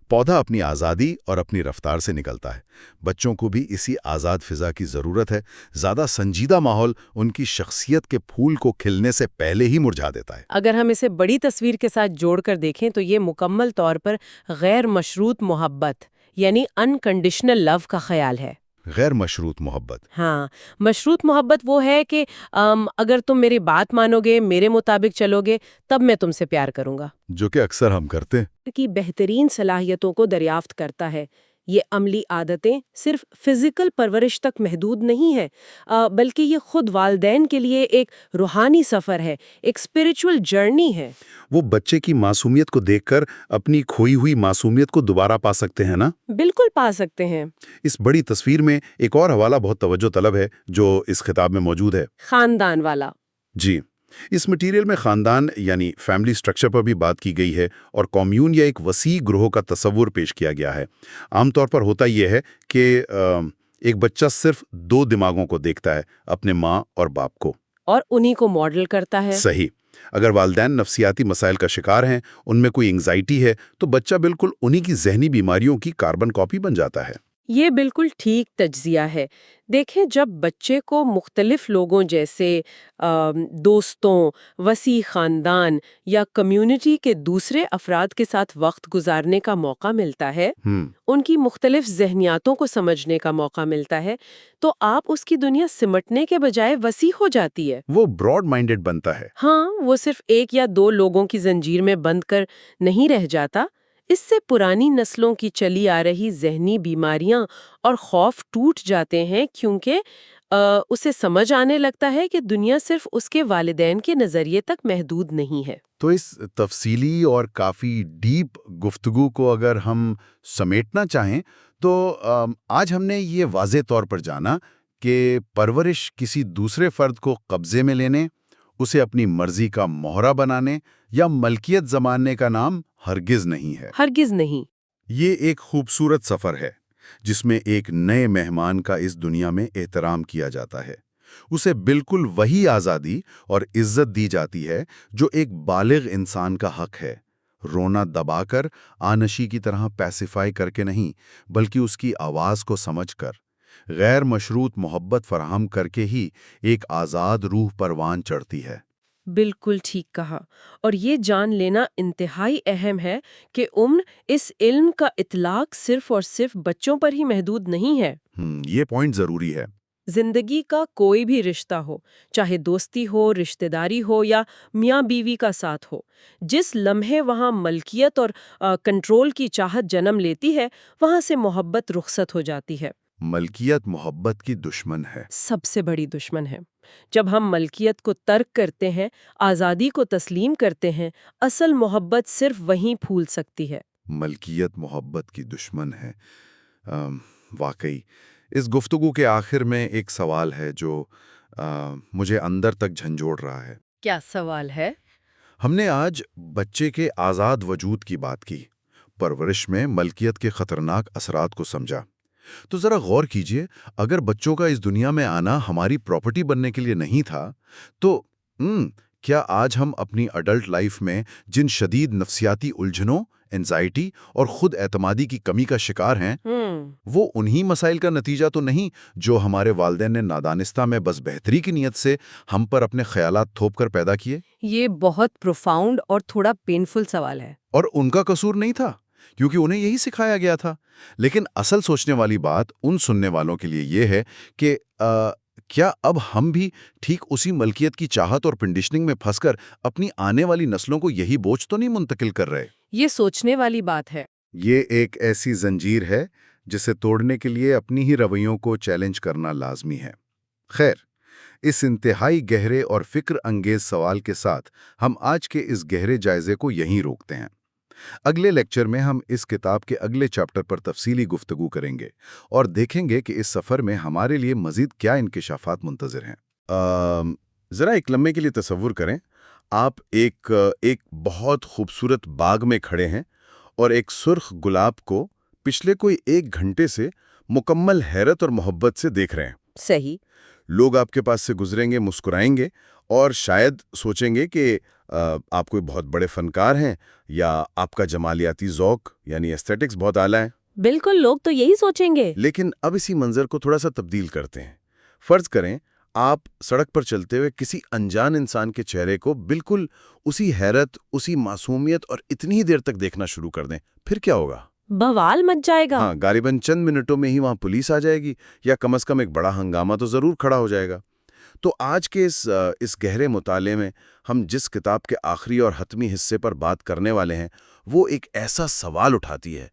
پودا اپنی آزادی اور اپنی رفتار سے نکلتا ہے۔ بچوں کو بھی اسی آزاد فضا کی ضرورت ہے۔ زیادہ سنجیدہ ماحول ان کی شخصیت کے پھول کو کھلنے سے پہلے ہی مرجھا دیتا ہے۔ اگر ہم اسے بڑی تصویر کے ساتھ جوڑ کر دیکھیں تو یہ مکمل طور پر غیر مشروط محبت یعنی انکنڈیشنل لو کا خیال ہے۔ غیر مشروط محبت؟ ہاں، مشروط محبت وہ ہے کہ اگر تم میری بات مانو گے، میرے مطابق چلو گے، تب میں تم سے پیار کروں گا۔ جو کہ اکثر ہم کرتے ہیں۔ کی بہترین صلاحیتوں کو دریافت کرتا ہے۔ یہ عملی عادتیں صرف فزیکل پرورش تک محدود نہیں ہے، بلکہ یہ خود والدین کے لیے ایک روحانی سفر ہے، ایک اسپرچول جرنی ہے۔ وہ بچے کی معصومیت کو دیکھ کر اپنی کھوئی ہوئی معصومیت کو دوبارہ پا سکتے ہیں نا؟ بالکل پا سکتے ہیں۔ اس بڑی تصویر میں ایک اور حوالہ بہت توجہ طلب ہے جو اس خطاب میں موجود ہے۔ خاندان والا۔ جی، اس مٹیریل میں خاندان یعنی فیملی سٹرکچر پر بھی بات کی گئی ہے اور کمیون یا ایک وسیع گروہ کا تصور پیش کیا گیا ہے۔ عام طور پر ہوتا یہ ہے کہ ایک بچہ صرف دو دماغوں کو دیکھتا ہے، اپنے ماں اور باپ کو، اور انہی کو ماڈل کرتا ہے۔ صحیح۔ اگر والدین نفسیاتی مسائل کا شکار ہیں، ان میں کوئی انگزائٹی ہے، تو بچہ بالکل انہی کی ذہنی بیماریوں کی کاربن کاپی بن جاتا ہے۔ یہ بالکل ٹھیک تجزیہ ہے۔ دیکھیں، جب بچے کو مختلف لوگوں جیسے دوستوں، وسیع خاندان یا کمیونٹی کے دوسرے افراد کے ساتھ وقت گزارنے کا موقع ملتا ہے، ان کی مختلف ذہنیاتوں کو سمجھنے کا موقع ملتا ہے، تو آپ اس کی دنیا سمٹنے کے بجائے وسیع ہو جاتی ہے۔ وہ براڈ مائنڈڈ بنتا ہے۔ ہاں، وہ صرف ایک یا دو لوگوں کی زنجیر میں بند کر نہیں رہ جاتا۔ اس سے پرانی نسلوں کی چلی آ رہی ذہنی بیماریاں اور خوف ٹوٹ جاتے ہیں، کیونکہ اسے سمجھ آنے لگتا ہے کہ دنیا صرف اس کے والدین کے نظریے تک محدود نہیں ہے۔ تو اس تفصیلی اور کافی ڈیپ گفتگو کو اگر ہم سمیٹنا چاہیں تو آج ہم نے یہ واضح طور پر جانا کہ پرورش کسی دوسرے فرد کو قبضے میں لینے، اسے اپنی مرضی کا مہرہ بنانے یا ملکیت زماننے کا نام ہرگز نہیں ہے۔ ہرگز نہیں۔ یہ ایک خوبصورت سفر ہے جس میں ایک نئے مہمان کا اس دنیا میں احترام کیا جاتا ہے۔ اسے بالکل وہی آزادی اور عزت دی جاتی ہے جو ایک بالغ انسان کا حق ہے، رونا دبا کر، آنشی کی طرح پیسیفائی کر کے نہیں، بلکہ اس کی آواز کو سمجھ کر، غیر مشروط محبت فراہم کر کے ہی ایک آزاد روح پروان چڑھتی ہے۔ بالکل ٹھیک کہا، اور یہ جان لینا انتہائی اہم ہے کہ اس علم کا اطلاق صرف اور صرف بچوں پر ہی محدود نہیں ہے۔ یہ پوائنٹ ضروری ہے۔ زندگی کا کوئی بھی رشتہ ہو، چاہے دوستی ہو، رشتہ داری ہو یا میاں بیوی کا ساتھ ہو، جس لمحے وہاں ملکیت اور کنٹرول کی چاہت جنم لیتی ہے، وہاں سے محبت رخصت ہو جاتی ہے۔ ملکیت محبت کی دشمن ہے، سب سے بڑی دشمن ہے۔ جب ہم ملکیت کو ترک کرتے ہیں، آزادی کو تسلیم کرتے ہیں، اصل محبت صرف وہیں پھول سکتی ہے۔ ملکیت محبت کی دشمن ہے۔ واقعی اس گفتگو کے آخر میں ایک سوال ہے جو مجھے اندر تک جھنجھوڑ رہا ہے۔ کیا سوال ہے؟ ہم نے آج بچے کے آزاد وجود کی بات کی، پرورش میں ملکیت کے خطرناک اثرات کو سمجھا۔ تو ذرا غور کیجئے، اگر بچوں کا اس دنیا میں آنا ہماری پراپرٹی بننے کے لیے نہیں تھا، تو کیا آج ہم اپنی اڈلٹ لائف میں جن شدید نفسیاتی الجھنوں، انزائٹی اور خود اعتمادی کی کمی کا شکار ہیں، وہ انہی مسائل کا نتیجہ تو نہیں جو ہمارے والدین نے نادانستہ میں بس بہتری کی نیت سے ہم پر اپنے خیالات تھوپ کر پیدا کیے؟ یہ بہت پروفاؤنڈ اور تھوڑا پینفل سوال ہے۔ اور ان کا قصور نہیں تھا، کیونکہ انہیں یہی سکھایا گیا تھا۔ لیکن اصل سوچنے والی بات ان سننے والوں کے لیے یہ ہے کہ کیا اب ہم بھی ٹھیک اسی ملکیت کی چاہت اور کنڈیشننگ میں پھنس کر اپنی آنے والی نسلوں کو یہی بوجھ تو نہیں منتقل کر رہے؟ یہ سوچنے والی بات ہے۔ یہ ایک ایسی زنجیر ہے جسے توڑنے کے لیے اپنی ہی رویوں کو چیلنج کرنا لازمی ہے۔ خیر، اس انتہائی گہرے اور فکر انگیز سوال کے ساتھ ہم آج کے اس گہرے جائزے کو یہیں روکتے ہیں۔ اگلے لیکچر میں ہم اس کتاب کے اگلے چیپٹر پر تفصیلی گفتگو کریں گے اور دیکھیں گے کہ اس سفر میں ہمارے لیے مزید کیا انکشافات منتظر ہیں۔ ذرا ایک لمحے کے لیے تصور کریں، آپ ایک بہت خوبصورت باغ میں کھڑے ہیں اور ایک سرخ گلاب کو پچھلے کوئی 1 گھنٹے سے مکمل حیرت اور محبت سے دیکھ رہے ہیں۔ صحیح۔ لوگ آپ کے پاس سے گزریں گے، مسکرائیں گے اور شاید سوچیں گے کہ آپ کوئی بہت بڑے فنکار ہیں یا آپ کا جمالیاتی ذوق یعنی ایستھیٹکس بہت اعلیٰ ہے۔ بالکل، لوگ تو یہی سوچیں گے۔ لیکن اب اسی منظر کو تھوڑا سا تبدیل کرتے ہیں۔ فرض کریں آپ سڑک پر چلتے ہوئے کسی انجان انسان کے چہرے کو بالکل اسی حیرت، اسی معصومیت اور اتنی ہی دیر تک دیکھنا شروع کر دیں، پھر کیا ہوگا؟ بوال مچ جائے گا۔ ہاں، غالباً چند منٹوں میں ہی وہاں پولیس آ جائے گی یا کم از کم ایک بڑا ہنگامہ تو ضرور کھڑا ہو جائے گا۔ تو آج کے اس گہرے مطالعے میں ہم جس کتاب کے آخری اور حتمی حصے پر بات کرنے والے ہیں، وہ ایک ایسا سوال اٹھاتی ہے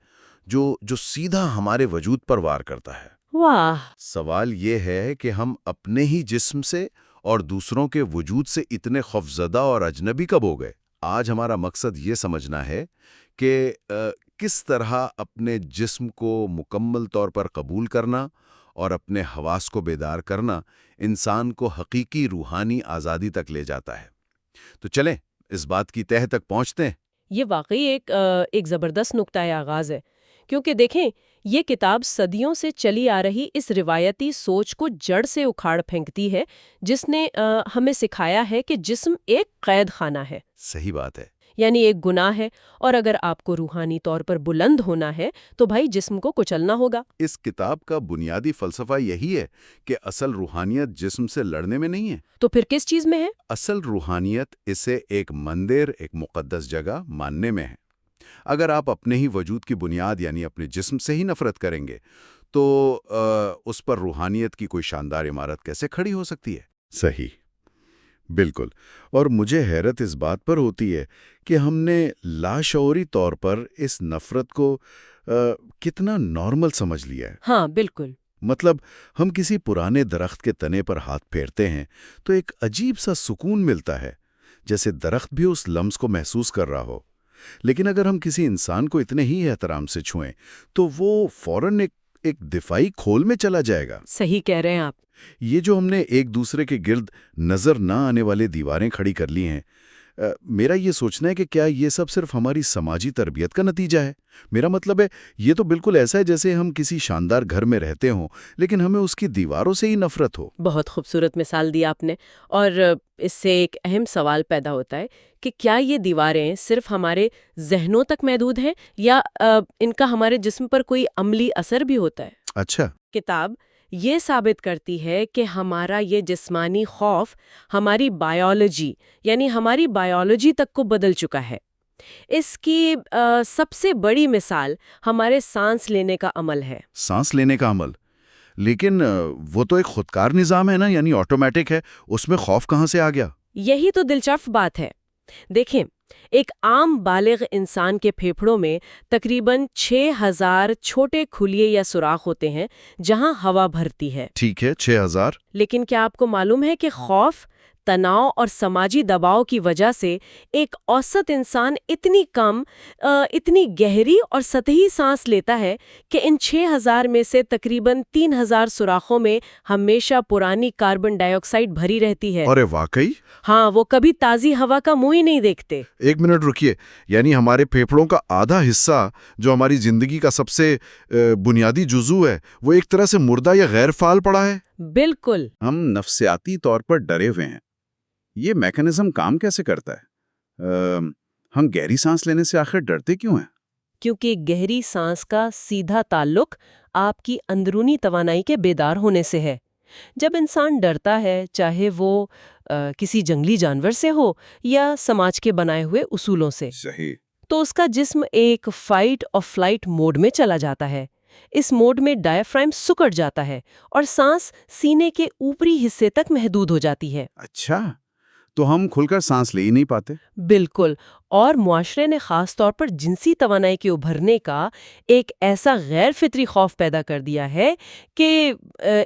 جو سیدھا ہمارے وجود پر وار کرتا ہے۔ واہ! سوال یہ ہے کہ ہم اپنے ہی جسم سے اور دوسروں کے وجود سے اتنے خوفزدہ اور اجنبی کب ہو گئے؟ آج ہمارا مقصد یہ سمجھنا ہے کہ کس طرح اپنے جسم کو مکمل طور پر قبول کرنا اور اپنے حواس کو بیدار کرنا انسان کو حقیقی روحانی آزادی تک لے جاتا ہے۔ تو چلیں اس بات کی تہہ تک پہنچتے ہیں۔ یہ واقعی ایک زبردست نقطۂ آغاز ہے، کیونکہ دیکھیں یہ کتاب صدیوں سے چلی آ رہی اس روایتی سوچ کو جڑ سے اکھاڑ پھینکتی ہے جس نے ہمیں سکھایا ہے کہ جسم ایک قید خانہ ہے۔ صحیح بات ہے۔ یعنی ایک گناہ ہے، اور اگر آپ کو روحانی طور پر بلند ہونا ہے تو بھائی جسم کو کچلنا ہوگا۔ اس کتاب کا بنیادی فلسفہ یہی ہے کہ اصل روحانیت جسم سے لڑنے میں نہیں ہے۔ تو پھر کس چیز میں ہے؟ اصل روحانیت اسے ایک مندر، ایک مقدس جگہ ماننے میں ہے۔ اگر آپ اپنے ہی وجود کی بنیاد یعنی اپنے جسم سے ہی نفرت کریں گے تو اس پر روحانیت کی کوئی شاندار عمارت کیسے کھڑی ہو سکتی ہے؟ صحیح، بالکل۔ اور مجھے حیرت اس بات پر ہوتی ہے کہ ہم نے لاشعوری طور پر اس نفرت کو کتنا نارمل سمجھ لیا ہے۔ ہاں بالکل۔ مطلب ہم کسی پرانے درخت کے تنے پر ہاتھ پھیرتے ہیں تو ایک عجیب سا سکون ملتا ہے، جیسے درخت بھی اس لمس کو محسوس کر رہا ہو۔ لیکن اگر ہم کسی انسان کو اتنے ہی احترام سے چھوئیں تو وہ فوراً ایک دفاعی کھول میں چلا جائے گا۔ صحیح کہہ رہے ہیں آپ۔ یہ جو ہم نے ایک دوسرے کے گرد نظر نہ آنے والے دیواریں کھڑی کر لی ہیں، میرا یہ سوچنا ہے کہ کیا یہ سب صرف ہماری سماجی تربیت کا نتیجہ ہے؟ میرا مطلب ہے یہ تو بالکل ایسا ہے جیسے ہم کسی شاندار گھر میں رہتے ہوں لیکن ہمیں اس کی دیواروں سے ہی نفرت ہو۔ بہت خوبصورت مثال دی آپ نے، اور اس سے ایک اہم سوال پیدا ہوتا ہے کہ کیا یہ دیواریں صرف ہمارے ذہنوں تک محدود ہیں یا ان کا ہمارے جسم پر کوئی عملی اثر بھی ہوتا ہے؟ اچھا۔ کتاب یہ ثابت کرتی ہے کہ ہمارا یہ جسمانی خوف ہماری بائیولوجی یعنی ہماری بائیولوجی تک کو بدل چکا ہے۔ اس کی سب سے بڑی مثال ہمارے سانس لینے کا عمل ہے۔ سانس لینے کا عمل؟ لیکن وہ تو ایک خودکار نظام ہے نا، یعنی آٹومیٹک ہے، اس میں خوف کہاں سے آ گیا؟ یہی تو دلچسپ بات ہے۔ دیکھیں، ایک عام بالغ انسان کے پھیپھڑوں میں تقریباً 6000 چھوٹے کھلیے یا سوراخ ہوتے ہیں جہاں ہوا بھرتی ہے۔ ٹھیک ہے، 6000۔ لیکن کیا آپ کو معلوم ہے کہ خوف تناؤ اور سماجی دباؤ کی وجہ سے ایک اوسط انسان اتنی گہری اور سطحی سانس لیتا ہے کہ ان 6000 میں سے تقریباً 3000 سوراخوں میں ہمیشہ پرانی کاربن ڈائی آکسائڈ بھری رہتی ہے۔ اور واقعی؟ ہاں، وہ کبھی تازی ہوا کا منہ ہی نہیں دیکھتے۔ ایک منٹ رکیے، یعنی ہمارے پھیپھڑوں کا آدھا حصہ جو ہماری زندگی کا سب سے بنیادی جزو ہے، وہ ایک طرح سے مردہ یا غیر فعال پڑا ہے۔ بالکل۔ ہم نفسیاتی طور پر ڈرے ہوئے ہیں۔ یہ میکانزم کام کیسے کرتا ہے؟ ہم گہری سانس لینے سے آخر ڈرتے کیوں ہیں؟ کیونکہ گہری سانس کا سیدھا تعلق آپ کی اندرونی توانائی کے بیدار ہونے سے ہے۔ جب انسان ڈرتا ہے، چاہے وہ کسی جنگلی جانور سے ہو یا سماج کے بنائے ہوئے اصولوں سے، صحیح۔ تو اس کا جسم ایک فائٹ اور فلائٹ موڈ میں چلا جاتا ہے۔ اس موڈ میں ڈایافرام سکڑ جاتا ہے اور سانس سینے کے اوپری حصے تک محدود ہو جاتی ہے۔ اچھا، تو ہم کھل کر سانس لے ہی نہیں پاتے؟ بالکل، اور معاشرے نے خاص طور پر جنسی توانائی کے ابھرنے کا ایک ایسا غیر فطری خوف پیدا کر دیا ہے کہ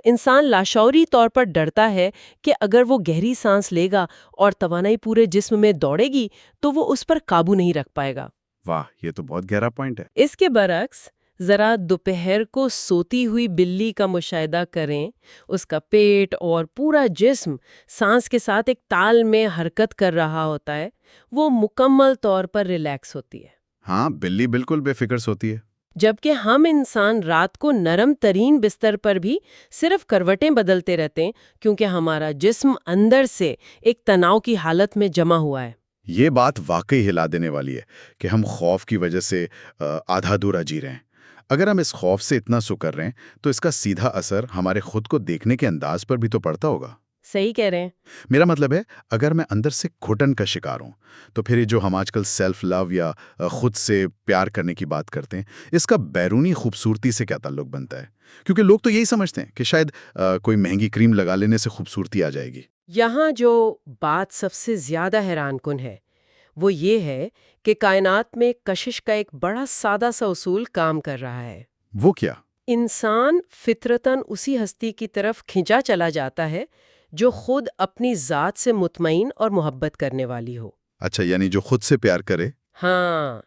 انسان لاشعوری طور پر ڈرتا ہے کہ اگر وہ گہری سانس لے گا اور توانائی پورے جسم میں دوڑے گی تو وہ اس پر قابو نہیں رکھ پائے گا۔ واہ، یہ تو بہت گہرا پوائنٹ ہے۔ اس کے برعکس ذرا دوپہر کو سوتی ہوئی بلی کا مشاہدہ کریں۔ اس کا پیٹ اور پورا جسم سانس کے ساتھ ایک تال میں حرکت کر رہا ہوتا ہے، وہ مکمل طور پر ریلیکس ہوتی ہے۔ ہاں، بلی بالکل بے فکر سوتی ہے۔ جبکہ ہم انسان رات کو نرم ترین بستر پر بھی صرف کروٹیں بدلتے رہتے ہیں کیونکہ ہمارا جسم اندر سے ایک تناؤ کی حالت میں جمع ہوا ہے۔ یہ بات واقعی ہلا دینے والی ہے کہ ہم خوف کی وجہ سے آدھا ادھورا جی رہے ہیں۔ اگر ہم اس خوف سے اتنا سکر رہے ہیں تو اس کا سیدھا اثر ہمارے خود کو دیکھنے کے انداز پر بھی تو پڑتا ہوگا۔ صحیح کہہ رہے ہیں۔ میرا مطلب ہے، اگر میں اندر سے گھٹن کا شکار ہوں تو پھر یہ جو ہم آج کل سیلف لو یا خود سے پیار کرنے کی بات کرتے ہیں، اس کا بیرونی خوبصورتی سے کیا تعلق بنتا ہے؟ کیونکہ لوگ تو یہی سمجھتے ہیں کہ شاید کوئی مہنگی کریم لگا لینے سے خوبصورتی آ جائے گی۔ یہاں جو بات سب سے زیادہ حیران کن ہے وہ یہ ہے کہ کائنات میں کشش کا ایک بڑا سادہ سا اصول کام کر رہا ہے۔ وہ کیا؟ انسان فطرتاً اسی ہستی کی طرف کھینچا چلا جاتا ہے جو خود اپنی ذات سے مطمئن اور محبت کرنے والی ہو۔ اچھا، یعنی جو خود سے پیار کرے۔ ہاں،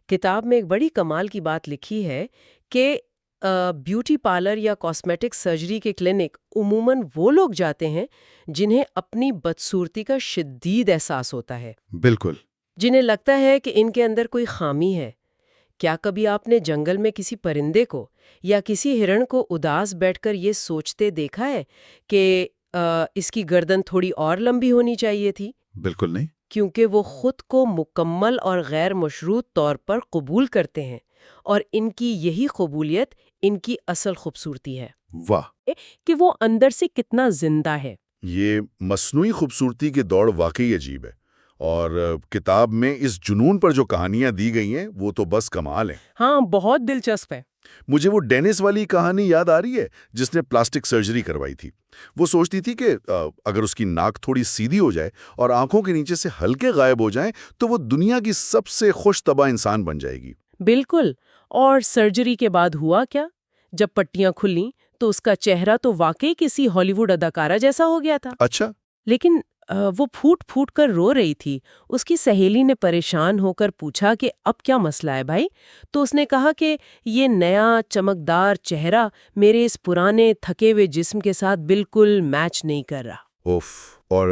کتاب میں ایک بڑی کمال کی بات لکھی ہے کہ بیوٹی پارلر یا کاسمیٹک سرجری کے کلینک عموماً وہ لوگ جاتے ہیں جنہیں اپنی بدصورتی کا شدید احساس ہوتا ہے، بالکل۔ جنہیں لگتا ہے کہ ان کے اندر کوئی خامی ہے۔ کیا کبھی آپ نے جنگل میں کسی پرندے کو یا کسی ہرن کو اداس بیٹھ کر یہ سوچتے دیکھا ہے کہ اس کی گردن تھوڑی اور لمبی ہونی چاہیے تھی؟ بالکل نہیں۔ کیونکہ وہ خود کو مکمل اور غیر مشروط طور پر قبول کرتے ہیں، اور ان کی یہی قبولیت ان کی اصل خوبصورتی ہے۔ واہ، کہ وہ اندر سے کتنا زندہ ہے۔ یہ مصنوعی خوبصورتی کی دوڑ واقعی عجیب ہے، اور کتاب میں اس جنون پر جو کہانیاں دی گئی ہیں وہ تو بس کمال ہیں۔ ہاں، بہت دلچسپ ہے۔ مجھے وہ ڈینس والی کہانی یاد آ رہی ہے جس نے پلاسٹک سرجری کروائی تھی۔ وہ سوچتی تھی کہ اگر اس کی ناک تھوڑی سیدھی ہو جائے اور آنکھوں کے نیچے سے ہلکے غائب ہو جائیں تو وہ دنیا کی سب سے خوش طبع انسان بن جائے گی۔ بالکل، اور سرجری کے بعد ہوا کیا؟ جب پٹیاں کھلیں تو اس کا چہرہ تو واقعی کسی ہالی ووڈ اداکارہ جیسا ہو گیا تھا۔ اچھا۔ لیکن وہ پھوٹ پھوٹ کر رو رہی تھی۔ اس کی سہیلی نے پریشان ہو کر پوچھا کہ اب کیا مسئلہ ہے بھائی؟ تو اس نے کہا کہ یہ نیا چمکدار چہرہ میرے اس پرانے تھکے ہوئے جسم کے ساتھ بالکل میچ نہیں کر رہا۔ اوف۔ اور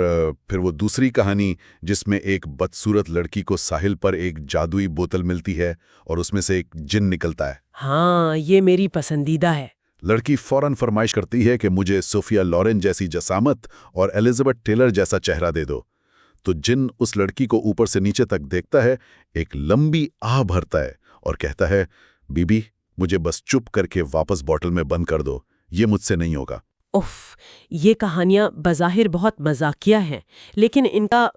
پھر وہ دوسری کہانی جس میں ایک بدصورت لڑکی کو ساحل پر ایک جادوئی بوتل ملتی ہے اور اس میں سے ایک جن نکلتا ہے۔ ہاں، یہ میری پسندیدہ ہے۔ لڑکی فوراً فرمائش کرتی ہے کہ مجھے صوفیہ لورن جیسی جسامت اور ایلزابتھ ٹیلر جیسا چہرہ دے دو۔ تو جن اس لڑکی کو اوپر سے نیچے تک دیکھتا ہے، ایک لمبی آہ بھرتا ہے اور کہتا ہے، بی بی مجھے بس چپ کر کے واپس بوتل میں بند کر دو، یہ مجھ سے نہیں ہوگا۔ اف، یہ کہانیاں بظاہر بہت مذاقیہ ہیں لیکن ان کا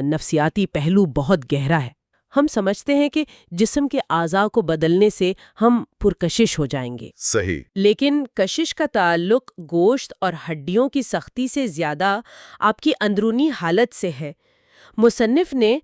نفسیاتی پہلو بہت گہرا ہے۔ ہم سمجھتے ہیں کہ جسم کے اعضاء کو بدلنے سے ہم پرکشش ہو جائیں گے۔ صحیح۔ لیکن کشش کا تعلق گوشت اور ہڈیوں کی سختی سے زیادہ آپ کی اندرونی حالت سے ہے۔ مصنف نے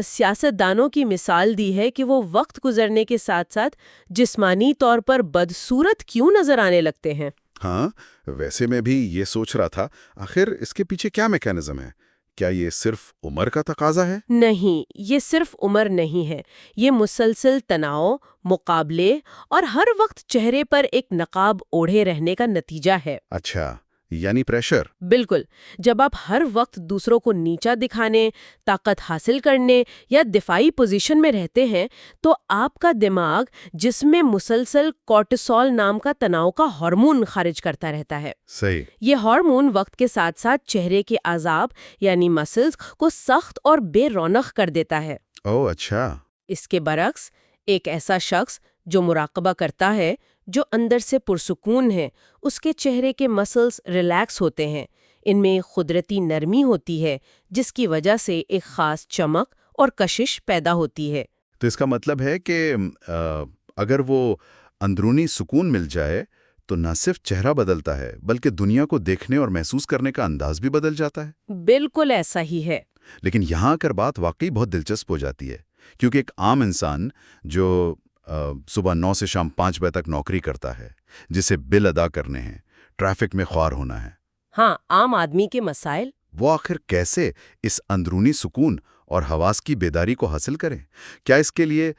سیاستدانوں کی مثال دی ہے کہ وہ وقت گزرنے کے ساتھ ساتھ جسمانی طور پر بدصورت کیوں نظر آنے لگتے ہیں۔ ہاں، ویسے میں بھی یہ سوچ رہا تھا، آخر اس کے پیچھے کیا میکینزم ہے؟ کیا یہ صرف عمر کا تقاضا ہے؟ نہیں، یہ صرف عمر نہیں ہے، یہ مسلسل تناؤ، مقابلے اور ہر وقت چہرے پر ایک نقاب اوڑھے رہنے کا نتیجہ ہے۔ اچھا، یعنی پریشر۔ بالکل، جب آپ ہر وقت دوسروں کو نیچا دکھانے، طاقت حاصل کرنے یا دفاعی پوزیشن میں رہتے ہیں تو آپ کا دماغ جسم میں مسلسل کورٹیسول نام کا تناؤ کا ہارمون خارج کرتا رہتا ہے۔ صحیح۔ یہ ہارمون وقت کے ساتھ ساتھ چہرے کے اعصاب یعنی مسلز کو سخت اور بے رونق کر دیتا ہے۔ اوہ اچھا۔ اس کے برعکس ایک ایسا شخص جو مراقبہ کرتا ہے، جو اندر سے پرسکون ہے، اس کے چہرے کے مسلز ریلیکس ہوتے ہیں، ان میں قدرتی نرمی ہوتی ہے جس کی وجہ سے ایک خاص چمک اور کشش پیدا ہوتی ہے۔ تو اس کا مطلب ہے کہ اگر وہ اندرونی سکون مل جائے تو نہ صرف چہرہ بدلتا ہے بلکہ دنیا کو دیکھنے اور محسوس کرنے کا انداز بھی بدل جاتا ہے۔ بالکل ایسا ہی ہے۔ لیکن یہاں کر بات واقعی بہت دلچسپ ہو جاتی ہے، کیونکہ ایک عام انسان جو صبح 9 سے شام 5 بجے تک نوکری کرتا ہے، جسے بل ادا کرنے ہیں، ٹریفک میں خوار ہونا ہے، ہاں، عام آدمی کے مسائل وہ آخر کیسے اس اندرونی سکون اور حواس کی بیداری کو حاصل کریں؟ کیا اس کے لیے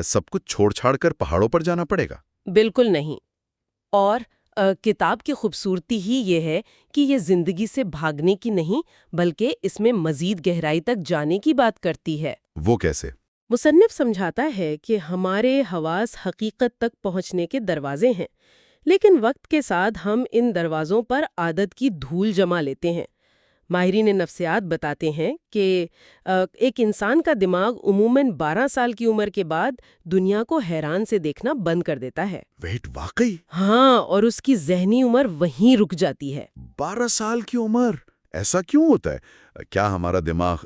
سب کچھ چھوڑ چھاڑ کر پہاڑوں پر جانا پڑے گا؟ بالکل نہیں۔ اور کتاب کی خوبصورتی ہی یہ ہے کہ یہ زندگی سے بھاگنے کی نہیں بلکہ اس میں مزید گہرائی تک جانے کی بات کرتی ہے۔ وہ کیسے؟ مصنف سمجھاتا ہے کہ ہمارے حواس حقیقت تک پہنچنے کے دروازے ہیں، لیکن وقت کے ساتھ ہم ان دروازوں پر عادت کی دھول جما لیتے ہیں۔ ماہرین نفسیات بتاتے ہیں کہ ایک انسان کا دماغ عموماً 12 سال کی عمر کے بعد دنیا کو حیران سے دیکھنا بند کر دیتا ہے۔ ویٹ، واقعی؟ ہاں، اور اس کی ذہنی عمر وہیں رک جاتی ہے۔ 12 سال کی عمر؟ ایسا کیوں ہوتا ہے؟ کیا ہمارا دماغ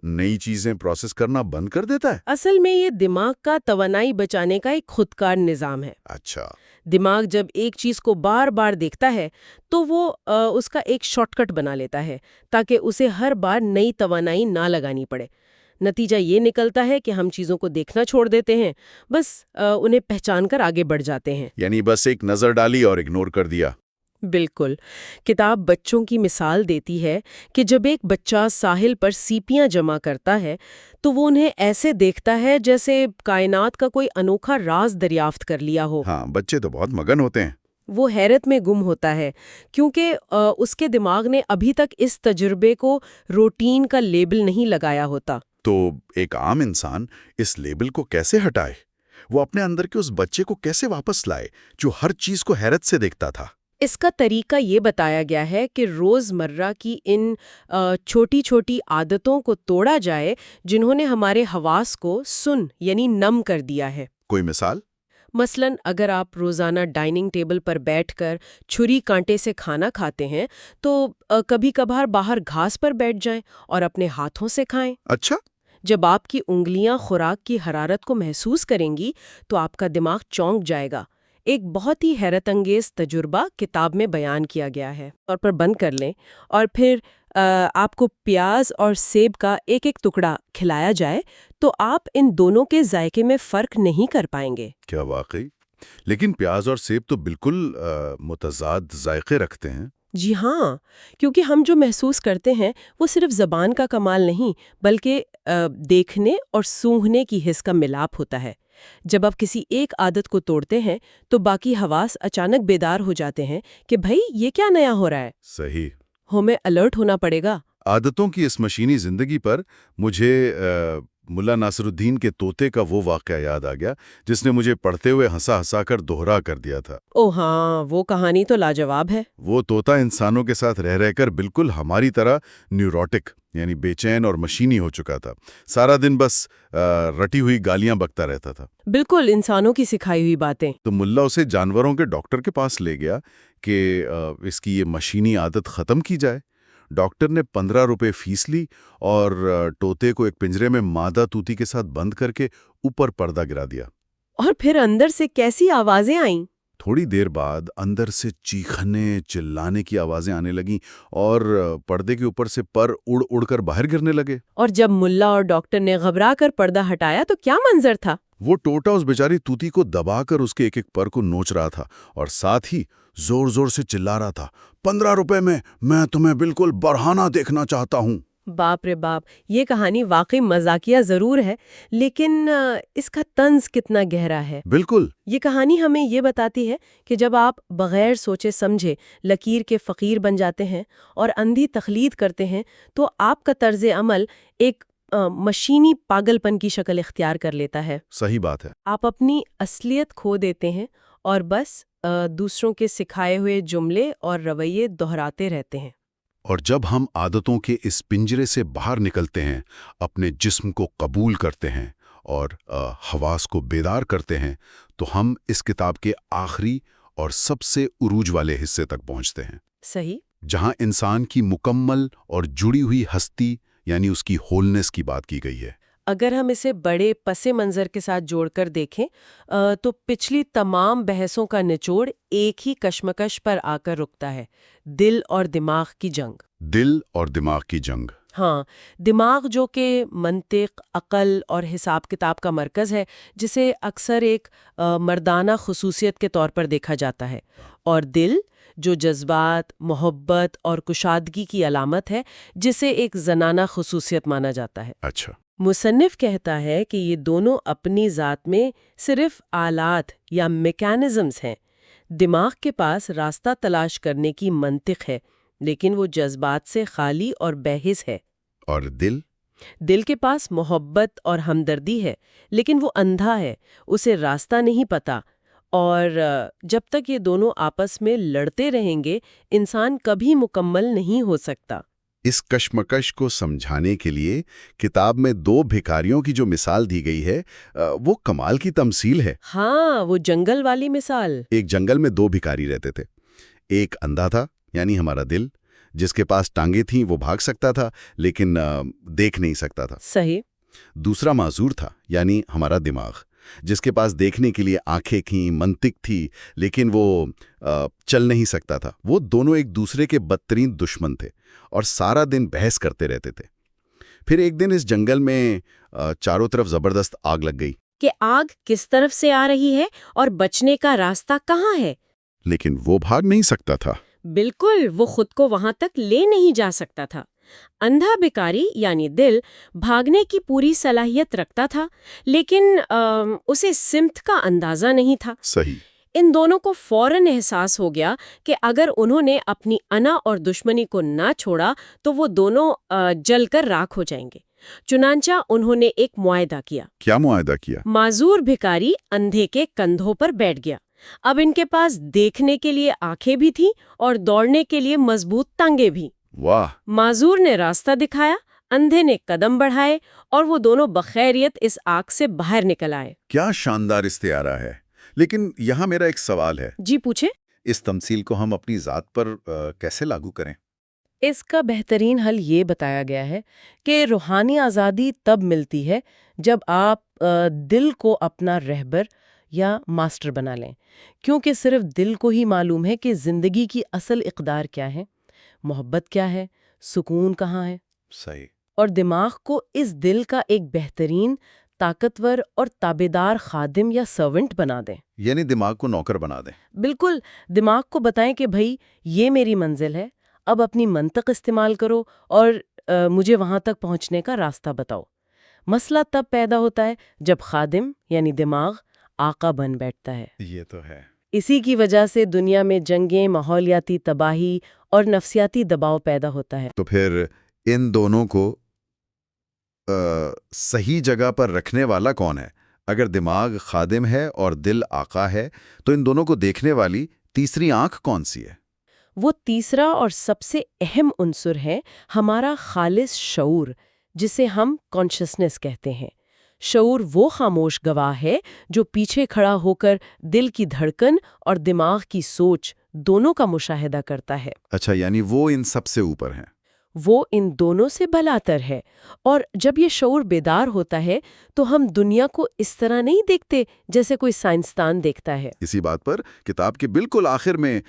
نئی چیزیں پروسیس کرنا بند کر دیتا ہے؟ اصل میں یہ دماغ کا توانائی بچانے کا ایک خودکار نظام ہے۔ اچھا۔ دماغ جب ایک چیز کو بار بار دیکھتا ہے تو وہ اس کا ایک شارٹ کٹ بنا لیتا ہے تاکہ اسے ہر بار نئی توانائی نہ لگانی پڑے۔ نتیجہ یہ نکلتا ہے کہ ہم چیزوں کو دیکھنا چھوڑ دیتے ہیں، بس انہیں پہچان کر آگے بڑھ جاتے ہیں۔ یعنی بس ایک نظر ڈالی اور اگنور کر دیا۔ بالکل۔ کتاب بچوں کی مثال دیتی ہے کہ جب ایک بچہ ساحل پر سیپیاں جمع کرتا ہے تو وہ انہیں ایسے دیکھتا ہے جیسے کائنات کا کوئی انوکھا راز دریافت کر لیا ہو۔ ہاں، بچے تو بہت مگن ہوتے ہیں۔ وہ حیرت میں گم ہوتا ہے کیونکہ اس کے دماغ نے ابھی تک اس تجربے کو روٹین کا لیبل نہیں لگایا ہوتا۔ تو ایک عام انسان اس لیبل کو کیسے ہٹائے؟ وہ اپنے اندر کے اس بچے کو کیسے واپس لائے جو ہر چیز کو حیرت سے دیکھتا تھا؟ اس کا طریقہ یہ بتایا گیا ہے کہ روزمرہ کی ان چھوٹی چھوٹی عادتوں کو توڑا جائے جنہوں نے ہمارے حواس کو سن یعنی نم کر دیا ہے۔ کوئی مثال؟ مثلاً اگر آپ روزانہ ڈائننگ ٹیبل پر بیٹھ کر چھری کانٹے سے کھانا کھاتے ہیں تو کبھی کبھار باہر گھاس پر بیٹھ جائیں اور اپنے ہاتھوں سے کھائیں۔ اچھا۔ جب آپ کی انگلیاں خوراک کی حرارت کو محسوس کریں گی تو آپ کا دماغ چونک جائے گا۔ ایک بہت ہی حیرت انگیز تجربہ کتاب میں بیان کیا گیا ہے۔ اور پر بند کر لیں اور پھر آپ کو پیاز اور سیب کا ایک ایک ٹکڑا کھلایا جائے تو آپ ان دونوں کے ذائقے میں فرق نہیں کر پائیں گے۔ کیا واقعی؟ لیکن پیاز اور سیب تو بالکل متضاد ذائقے رکھتے ہیں۔ جی ہاں، کیونکہ ہم جو محسوس کرتے ہیں وہ صرف زبان کا کمال نہیں بلکہ دیکھنے اور سونگھنے کی حس کا ملاپ ہوتا ہے۔ جب آپ کسی ایک عادت کو توڑتے ہیں تو باقی حواس اچانک بیدار ہو جاتے ہیں کہ بھئی یہ کیا نیا ہو رہا ہے۔ صحیح۔ ہمیں الرٹ ہونا پڑے گا۔ عادتوں کی اس مشینی زندگی پر مجھے ملا ناصر الدین کے طوطے کا وہ واقعہ یاد آ گیا جس نے مجھے پڑھتے ہوئے ہنسا ہنسا کر دوہرا کر دیا تھا۔ او ہاں، وہ کہانی تو لاجواب ہے۔ وہ طوطا انسانوں کے ساتھ رہ رہ کر بالکل ہماری طرح نیوروٹک یعنی بے چین اور مشینی ہو چکا تھا۔ سارا دن بس رٹی ہوئی گالیاں بکتا رہتا تھا۔ بالکل انسانوں کی سکھائی ہوئی باتیں۔ تو ملا اسے جانوروں کے ڈاکٹر کے پاس لے گیا کہ اس کی یہ مشینی عادت ختم کی جائے۔ ڈاکٹر نے 15 روپے فیس لی اور طوطے کو ایک پنجرے میں مادہ طوطی کے ساتھ بند کر کے اوپر پردہ گرا دیا۔ اور پھر اندر سے کیسی آوازیں آئیں؟ تھوڑی دیر بعد اندر سے چیخنے چلانے کی آوازیں آنے لگیں اور پردے کے اوپر سے پر اڑ اڑ کر باہر گرنے لگے۔ اور جب ملا اور ڈاکٹر نے گھبرا کر پردہ ہٹایا تو کیا منظر تھا؟ وہ ٹوٹا اس بیچاری توتی کو دبا کر اس کے ایک ایک پر کو نوچ رہا تھا اور ساتھ ہی زور زور سے چلا رہا تھا، 15 روپے میں تمہیں بالکل برہنہ دیکھنا چاہتا ہوں۔ باپ رے باپ، یہ کہانی واقعی مزاقیہ ضرور ہے، لیکن اس کا طنز کتنا گہرا ہے۔ بالکل۔ یہ کہانی ہمیں یہ بتاتی ہے کہ جب آپ بغیر سوچے سمجھے لکیر کے فقیر بن جاتے ہیں اور اندھی تقلید کرتے ہیں تو آپ کا طرز عمل ایک مشینی پاگل پن کی شکل اختیار کر لیتا ہے۔ صحیح بات ہے۔ آپ اپنی اصلیت کھو دیتے ہیں اور بس دوسروں کے سکھائے ہوئے جملے اور رویے دہراتے رہتے ہیں۔ اور جب ہم عادتوں کے اس پنجرے سے باہر نکلتے ہیں، اپنے جسم کو قبول کرتے ہیں اور حواس کو بیدار کرتے ہیں، تو ہم اس کتاب کے آخری اور سب سے عروج والے حصے تک پہنچتے ہیں۔ صحیح۔ جہاں انسان کی مکمل اور جڑی ہوئی ہستی یعنی اس کی ہولنس کی بات کی گئی ہے۔ اگر ہم اسے بڑے پس منظر کے ساتھ جوڑ کر دیکھیں تو پچھلی تمام بحثوں کا نچوڑ ایک ہی کشمکش پر آ کر رکتا ہے: دل اور دماغ کی جنگ۔ دل اور دماغ کی جنگ۔ ہاں، دماغ جو کہ منطق، عقل اور حساب کتاب کا مرکز ہے، جسے اکثر ایک مردانہ خصوصیت کے طور پر دیکھا جاتا ہے، اور دل جو جذبات، محبت اور کشادگی کی علامت ہے، جسے ایک زنانہ خصوصیت مانا جاتا ہے۔ اچھا۔ مصنف کہتا ہے کہ یہ دونوں اپنی ذات میں صرف آلات یا میکانزمز ہیں۔ دماغ کے پاس راستہ تلاش کرنے کی منطق ہے، لیکن وہ جذبات سے خالی اور بے حس ہے۔ اور دل کے پاس محبت اور ہمدردی ہے، لیکن وہ اندھا ہے، اسے راستہ نہیں پتا، اور جب تک یہ دونوں آپس میں لڑتے رہیں گے، انسان کبھی مکمل نہیں ہو سکتا۔ اس کشمکش کو سمجھانے کے لیے کتاب میں 2 بھکاریوں کی جو مثال دی گئی ہے وہ کمال کی تمثیل ہے۔ ہاں، وہ جنگل والی مثال۔ ایک جنگل میں 2 بھکاری رہتے تھے۔ ایک اندھا تھا، یعنی ہمارا دل، جس کے پاس ٹانگیں تھیں، وہ بھاگ سکتا تھا لیکن دیکھ نہیں سکتا تھا۔ صحیح۔ دوسرا معذور تھا، یعنی ہمارا دماغ، جس کے پاس دیکھنے کے لیے آنکھیں تھیں، منطق تھی، لیکن وہ چل نہیں سکتا تھا۔ وہ دونوں ایک دوسرے کے بدترین دشمن تھے اور سارا دن بحث کرتے رہتے تھے۔ پھر ایک دن اس جنگل میں چاروں طرف زبردست آگ لگ گئی۔ کہ آگ کس طرف سے آ رہی ہے اور بچنے کا راستہ کہاں ہے؟ لیکن وہ بھاگ نہیں سکتا تھا۔ بالکل، وہ خود کو وہاں تک لے نہیں جا سکتا تھا۔ اندھا بھکاری یعنی دل بھاگنے کی پوری صلاحیت رکھتا تھا، لیکن اسے سمت کا اندازہ نہیں تھا۔ صحیح۔ ان دونوں کو فوراً احساس ہو گیا کہ اگر انہوں نے اپنی انا اور دشمنی کو نہ چھوڑا تو وہ دونوں جل کر راکھ ہو جائیں گے۔ چنانچہ انہوں نے ایک معاہدہ کیا۔ کیا معاہدہ کیا؟ معذور بھکاری اندھے کے کندھوں پر بیٹھ گیا۔ اب ان کے پاس دیکھنے کے لیے آنکھیں بھی تھیں اور دوڑنے کے لیے مضبوط ٹانگیں بھی۔ واہ! معذور نے راستہ دکھایا، اندھے نے قدم بڑھائے، اور وہ دونوں بخیریت اس آگ سے باہر نکل آئے۔ کیا شاندار استعارہ ہے! لیکن یہاں میرا ایک سوال ہے۔ جی پوچھے۔ اس تمثیل کو ہم اپنی ذات پر کیسے لاگو کریں؟ اس کا بہترین حل یہ بتایا گیا ہے کہ روحانی آزادی تب ملتی ہے جب آپ دل کو اپنا رہبر یا ماسٹر بنا لیں، کیونکہ صرف دل کو ہی معلوم ہے کہ زندگی کی اصل اقدار کیا ہے، محبت کیا ہے، سکون کہاں ہے۔ صحیح۔ اور دماغ کو اس دل کا ایک بہترین، طاقتور اور تابعدار خادم یا سرونٹ بنا دیں۔ یعنی دماغ کو نوکر بنا دیں۔ بالکل، دماغ کو بتائیں کہ بھائی یہ میری منزل ہے، اب اپنی منطق استعمال کرو اور مجھے وہاں تک پہنچنے کا راستہ بتاؤ۔ مسئلہ تب پیدا ہوتا ہے جب خادم یعنی دماغ آقا بن بیٹھتا ہے۔ یہ تو ہے۔ اسی کی وجہ سے دنیا میں جنگیں، ماحولیاتی تباہی اور نفسیاتی دباؤ پیدا ہوتا ہے۔ تو پھر ان دونوں کو صحیح جگہ پر رکھنے والا کون ہے؟ اگر دماغ خادم ہے اور دل آقا ہے تو ان دونوں کو دیکھنے والی تیسری آنکھ کون سی ہے؟ وہ تیسرا اور سب سے اہم عنصر ہے ہمارا خالص شعور، جسے ہم کانشسنس کہتے ہیں۔ شعور وہ خاموش گواہ ہے جو پیچھے کھڑا ہو کر دل کی دھڑکن اور دماغ کی سوچ دونوں کا مشاہدہ کرتا ہے۔ اچھا، یعنی وہ ان سب سے اوپر ہیں۔ وہ ان دونوں سے بلاتر ہے، اور جب یہ شعور بیدار ہوتا ہے تو ہم دنیا کو اس طرح نہیں دیکھتے جیسے کوئی سائنسدان دیکھتا ہے۔ اسی بات پر کتاب کے بالکل آخر میں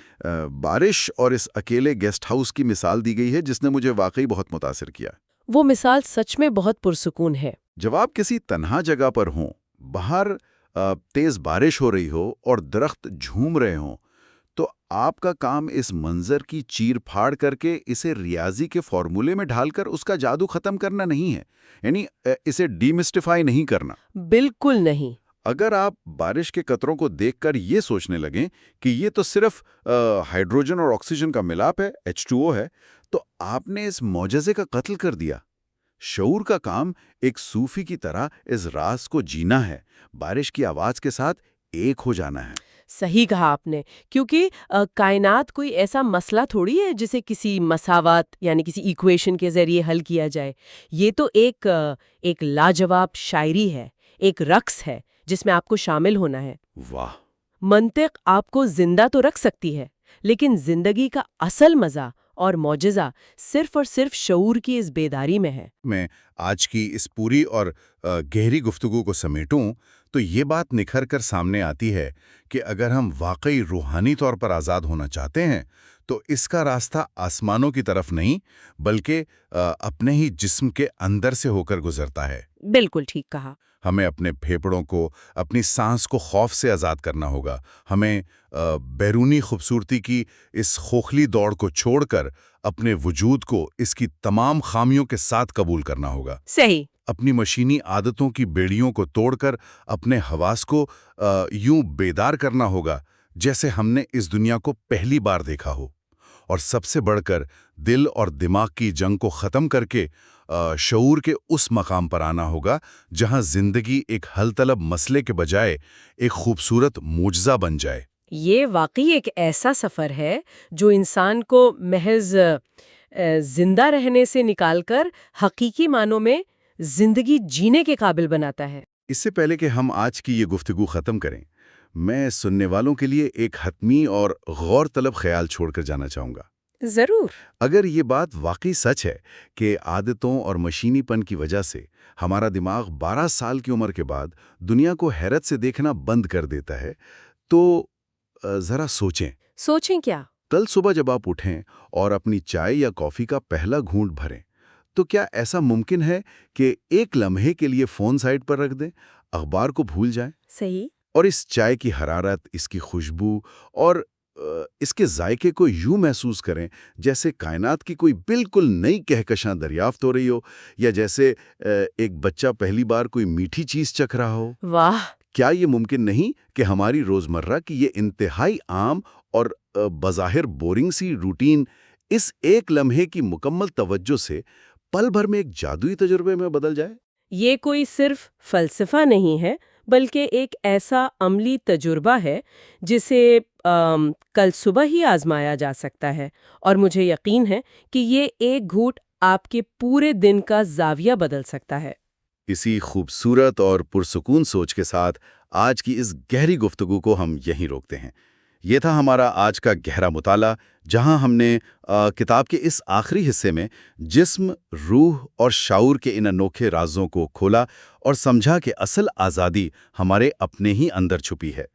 بارش اور اس اکیلے گیسٹ ہاؤس کی مثال دی گئی ہے جس نے مجھے واقعی بہت متاثر کیا۔ وہ مثال سچ میں بہت پرسکون ہے۔ جب آپ کسی تنہا جگہ پر ہوں، باہر تیز بارش ہو رہی ہو اور درخت جھوم رہے ہوں تو آپ کا کام اس منظر کی چیر پھاڑ کر کے اسے ریاضی کے فارمولے میں ڈھال کر اس کا جادو ختم کرنا نہیں ہے، یعنی اسے ڈیمسٹیفائی نہیں کرنا۔ بالکل نہیں۔ اگر آپ بارش کے قطروں کو دیکھ کر یہ سوچنے لگیں کہ یہ تو صرف ہائیڈروجن اور آکسیجن کا ملاپ ہے، H2O ہے، تو آپ نے اس معجزے کا قتل کر دیا۔ شعور کا کام ایک صوفی کی طرح اس راز کو جینا ہے، بارش کی آواز کے ساتھ ایک ہو جانا ہے۔ صحیح کہا آپ نے، کیونکہ کائنات کوئی ایسا مسئلہ تھوڑی ہے جسے کسی مساوات یعنی کسی ایکویشن کے ذریعے حل کیا جائے۔ یہ تو ایک لاجواب شاعری ہے، ایک رقص ہے جس میں آپ کو شامل ہونا ہے۔ واہ! منطق آپ کو زندہ تو رکھ سکتی ہے، لیکن زندگی کا اصل مزہ اور معجزہ صرف اور صرف شعور کی اس بیداری میں ہے۔ میں آج کی اس پوری اور گہری گفتگو کو سمیٹوں تو یہ بات نکھر کر سامنے آتی ہے کہ اگر ہم واقعی روحانی طور پر آزاد ہونا چاہتے ہیں تو اس کا راستہ آسمانوں کی طرف نہیں بلکہ اپنے ہی جسم کے اندر سے ہو کر گزرتا ہے۔ بالکل ٹھیک کہا۔ ہمیں اپنے پھیپھڑوں کو، اپنی سانس کو خوف سے آزاد کرنا ہوگا۔ ہمیں بیرونی خوبصورتی کی اس خوخلی دوڑ کو چھوڑ کر اپنے وجود کو اس کی تمام خامیوں کے ساتھ قبول کرنا ہوگا۔ صحیح۔ اپنی مشینی عادتوں کی بیڑیوں کو توڑ کر اپنے حواس کو یوں بیدار کرنا ہوگا جیسے ہم نے اس دنیا کو پہلی بار دیکھا ہو، اور سب سے بڑھ کر دل اور دماغ کی جنگ کو ختم کر کے شعور کے اس مقام پر آنا ہوگا جہاں زندگی ایک حل طلب مسئلے کے بجائے ایک خوبصورت معجزہ بن جائے۔ یہ واقعی ایک ایسا سفر ہے جو انسان کو محض زندہ رہنے سے نکال کر حقیقی معنوں میں زندگی جینے کے قابل بناتا ہے۔ اس سے پہلے کہ ہم آج کی یہ گفتگو ختم کریں، میں سننے والوں کے لیے ایک حتمی اور غور طلب خیال چھوڑ کر جانا چاہوں گا۔ ضرور۔ اگر یہ بات واقعی سچ ہے کہ عادتوں اور مشینی پن کی وجہ سے ہمارا دماغ 12 سال کی عمر کے بعد دنیا کو حیرت سے دیکھنا بند کر دیتا ہے، تو ذرا سوچیں۔ سوچیں کیا؟ کل صبح جب آپ اٹھیں اور اپنی چائے یا کافی کا پہلا گھونٹ بھریں، تو کیا ایسا ممکن ہے کہ ایک لمحے کے لیے فون سائڈ پر رکھ دیں، اخبار کو بھول جائیں، صحیح۔ اور اس چائے کی حرارت، اس کی خوشبو اور اس کے ذائقے کو یوں محسوس کریں جیسے کائنات کی کوئی بالکل نئی کہکشاں دریافت ہو رہی ہو، یا جیسے ایک بچہ پہلی بار کوئی میٹھی چیز چکھ رہا ہو؟ واہ! کیا یہ ممکن نہیں کہ ہماری روزمرہ کی یہ انتہائی عام اور بظاہر بورنگ سی روٹین اس ایک لمحے کی مکمل توجہ سے پل بھر میں ایک جادوئی تجربے میں بدل جائے؟ یہ کوئی صرف فلسفہ نہیں ہے، بلکہ ایک ایسا عملی تجربہ ہے جسے کل صبح ہی آزمایا جا سکتا ہے، اور مجھے یقین ہے کہ یہ ایک گھونٹ آپ کے پورے دن کا زاویہ بدل سکتا ہے۔ اسی خوبصورت اور پرسکون سوچ کے ساتھ آج کی اس گہری گفتگو کو ہم یہیں روکتے ہیں۔ یہ تھا ہمارا آج کا گہرا مطالعہ، جہاں ہم نے کتاب کے اس آخری حصے میں جسم، روح اور شعور کے ان انوکھے رازوں کو کھولا اور سمجھا کہ اصل آزادی ہمارے اپنے ہی اندر چھپی ہے۔